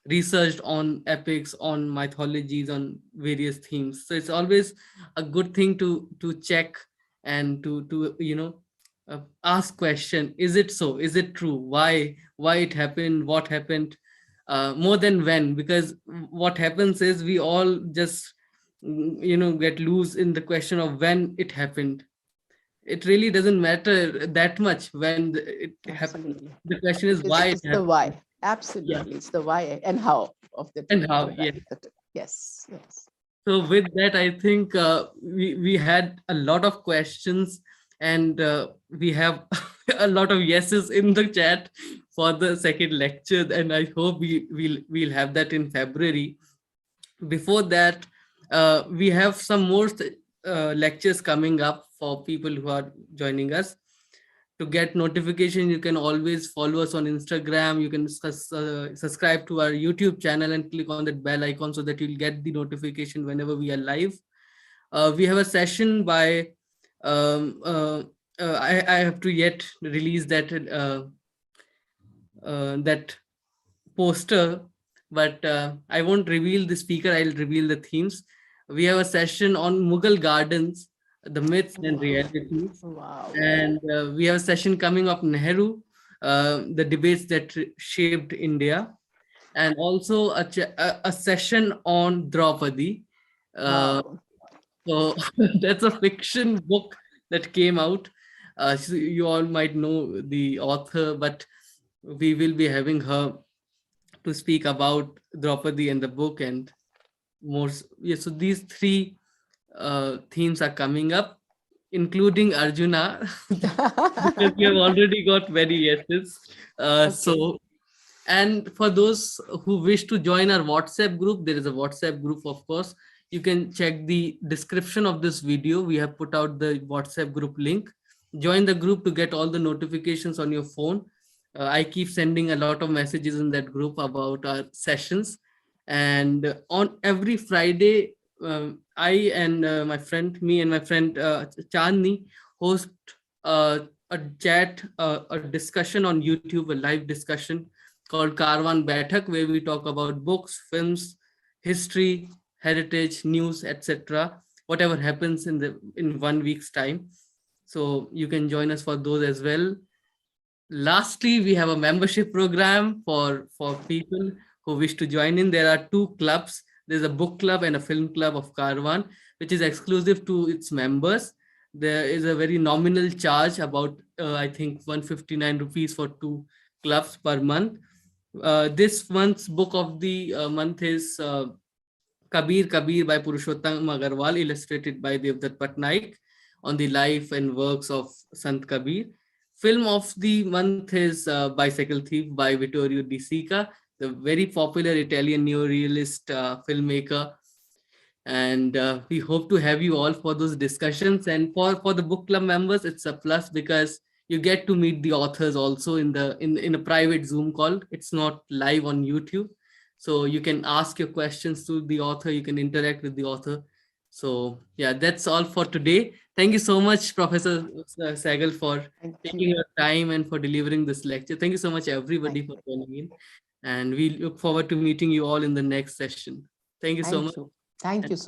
researched on epics, on mythologies, on various themes. So it's always a good thing to check and to ask question: is it so? Is it true? Why it happened? What happened? More than when, because what happens is we all just get loose in the question of when it happened. It really doesn't matter that much when it happened. Absolutely. The question is why it It's the happened. why. Yeah, Absolutely. It's the why and how of the and of how. the Yeah. right. Yes. Yes. So with that, I think we had a lot of questions, and we have a lot of yeses in the chat for the second lecture, and I hope we'll have that in February. Before that, we have some more lectures coming up for people who are joining us. To get notification, you can always follow us on Instagram. You can subscribe to our YouTube channel and click on that bell icon so that you'll get the notification whenever we are live. We have a session by I have to yet release that poster, but I won't reveal the speaker. I'll reveal the themes. We have a session on Mughal gardens, the myths and Wow. realities, Wow. and we have a session coming up Nehru, the debates that shaped India, and also a session on Draupadi. Uh, Wow. so that's a fiction book that came out. So you all might know the author, but we will be having her to speak about Draupadi and the book and more. Yeah, so these three themes are coming up, including Arjuna, because we have already got many yeses. Okay. So, and for those who wish to join our WhatsApp group, there is a WhatsApp group, of course. You can check the description of this video. We have put out the WhatsApp group link. Join the group to get all the notifications on your phone. I keep sending a lot of messages in that group about our sessions. And on every Friday, I and me and my friend Chandni host a chat, a discussion on YouTube, a live discussion called Karwan Baithak, where we talk about books, films, history, heritage, news, etc. Whatever happens in 1 week's time. So you can join us for those as well. Lastly, we have a membership program for people who wish to join in. There are two clubs. There's a book club and a film club of Karwan, which is exclusive to its members. There is a very nominal charge, about I think 159 rupees for two clubs per month. This month's book of the month is Kabir by Purushottam Agarwal, illustrated by Devdutt Patnaik, on the life and works of Sant Kabir. Film of the month is Bicycle Thief by Vittorio De Sica, the very popular Italian neorealist filmmaker, and we hope to have you all for those discussions. And for the book club members, it's a plus because you get to meet the authors also in a private Zoom call. It's not live on YouTube, so you can ask your questions to the author, you can interact with the author. So yeah, that's all for today. Thank you so much, Professor Sahgal, for Thank taking you. your time and for delivering this lecture. Thank you so much, Thank everybody, for you. joining in, and we look forward to meeting you all in the next session. Thank you so much. Thank you. Thank And you so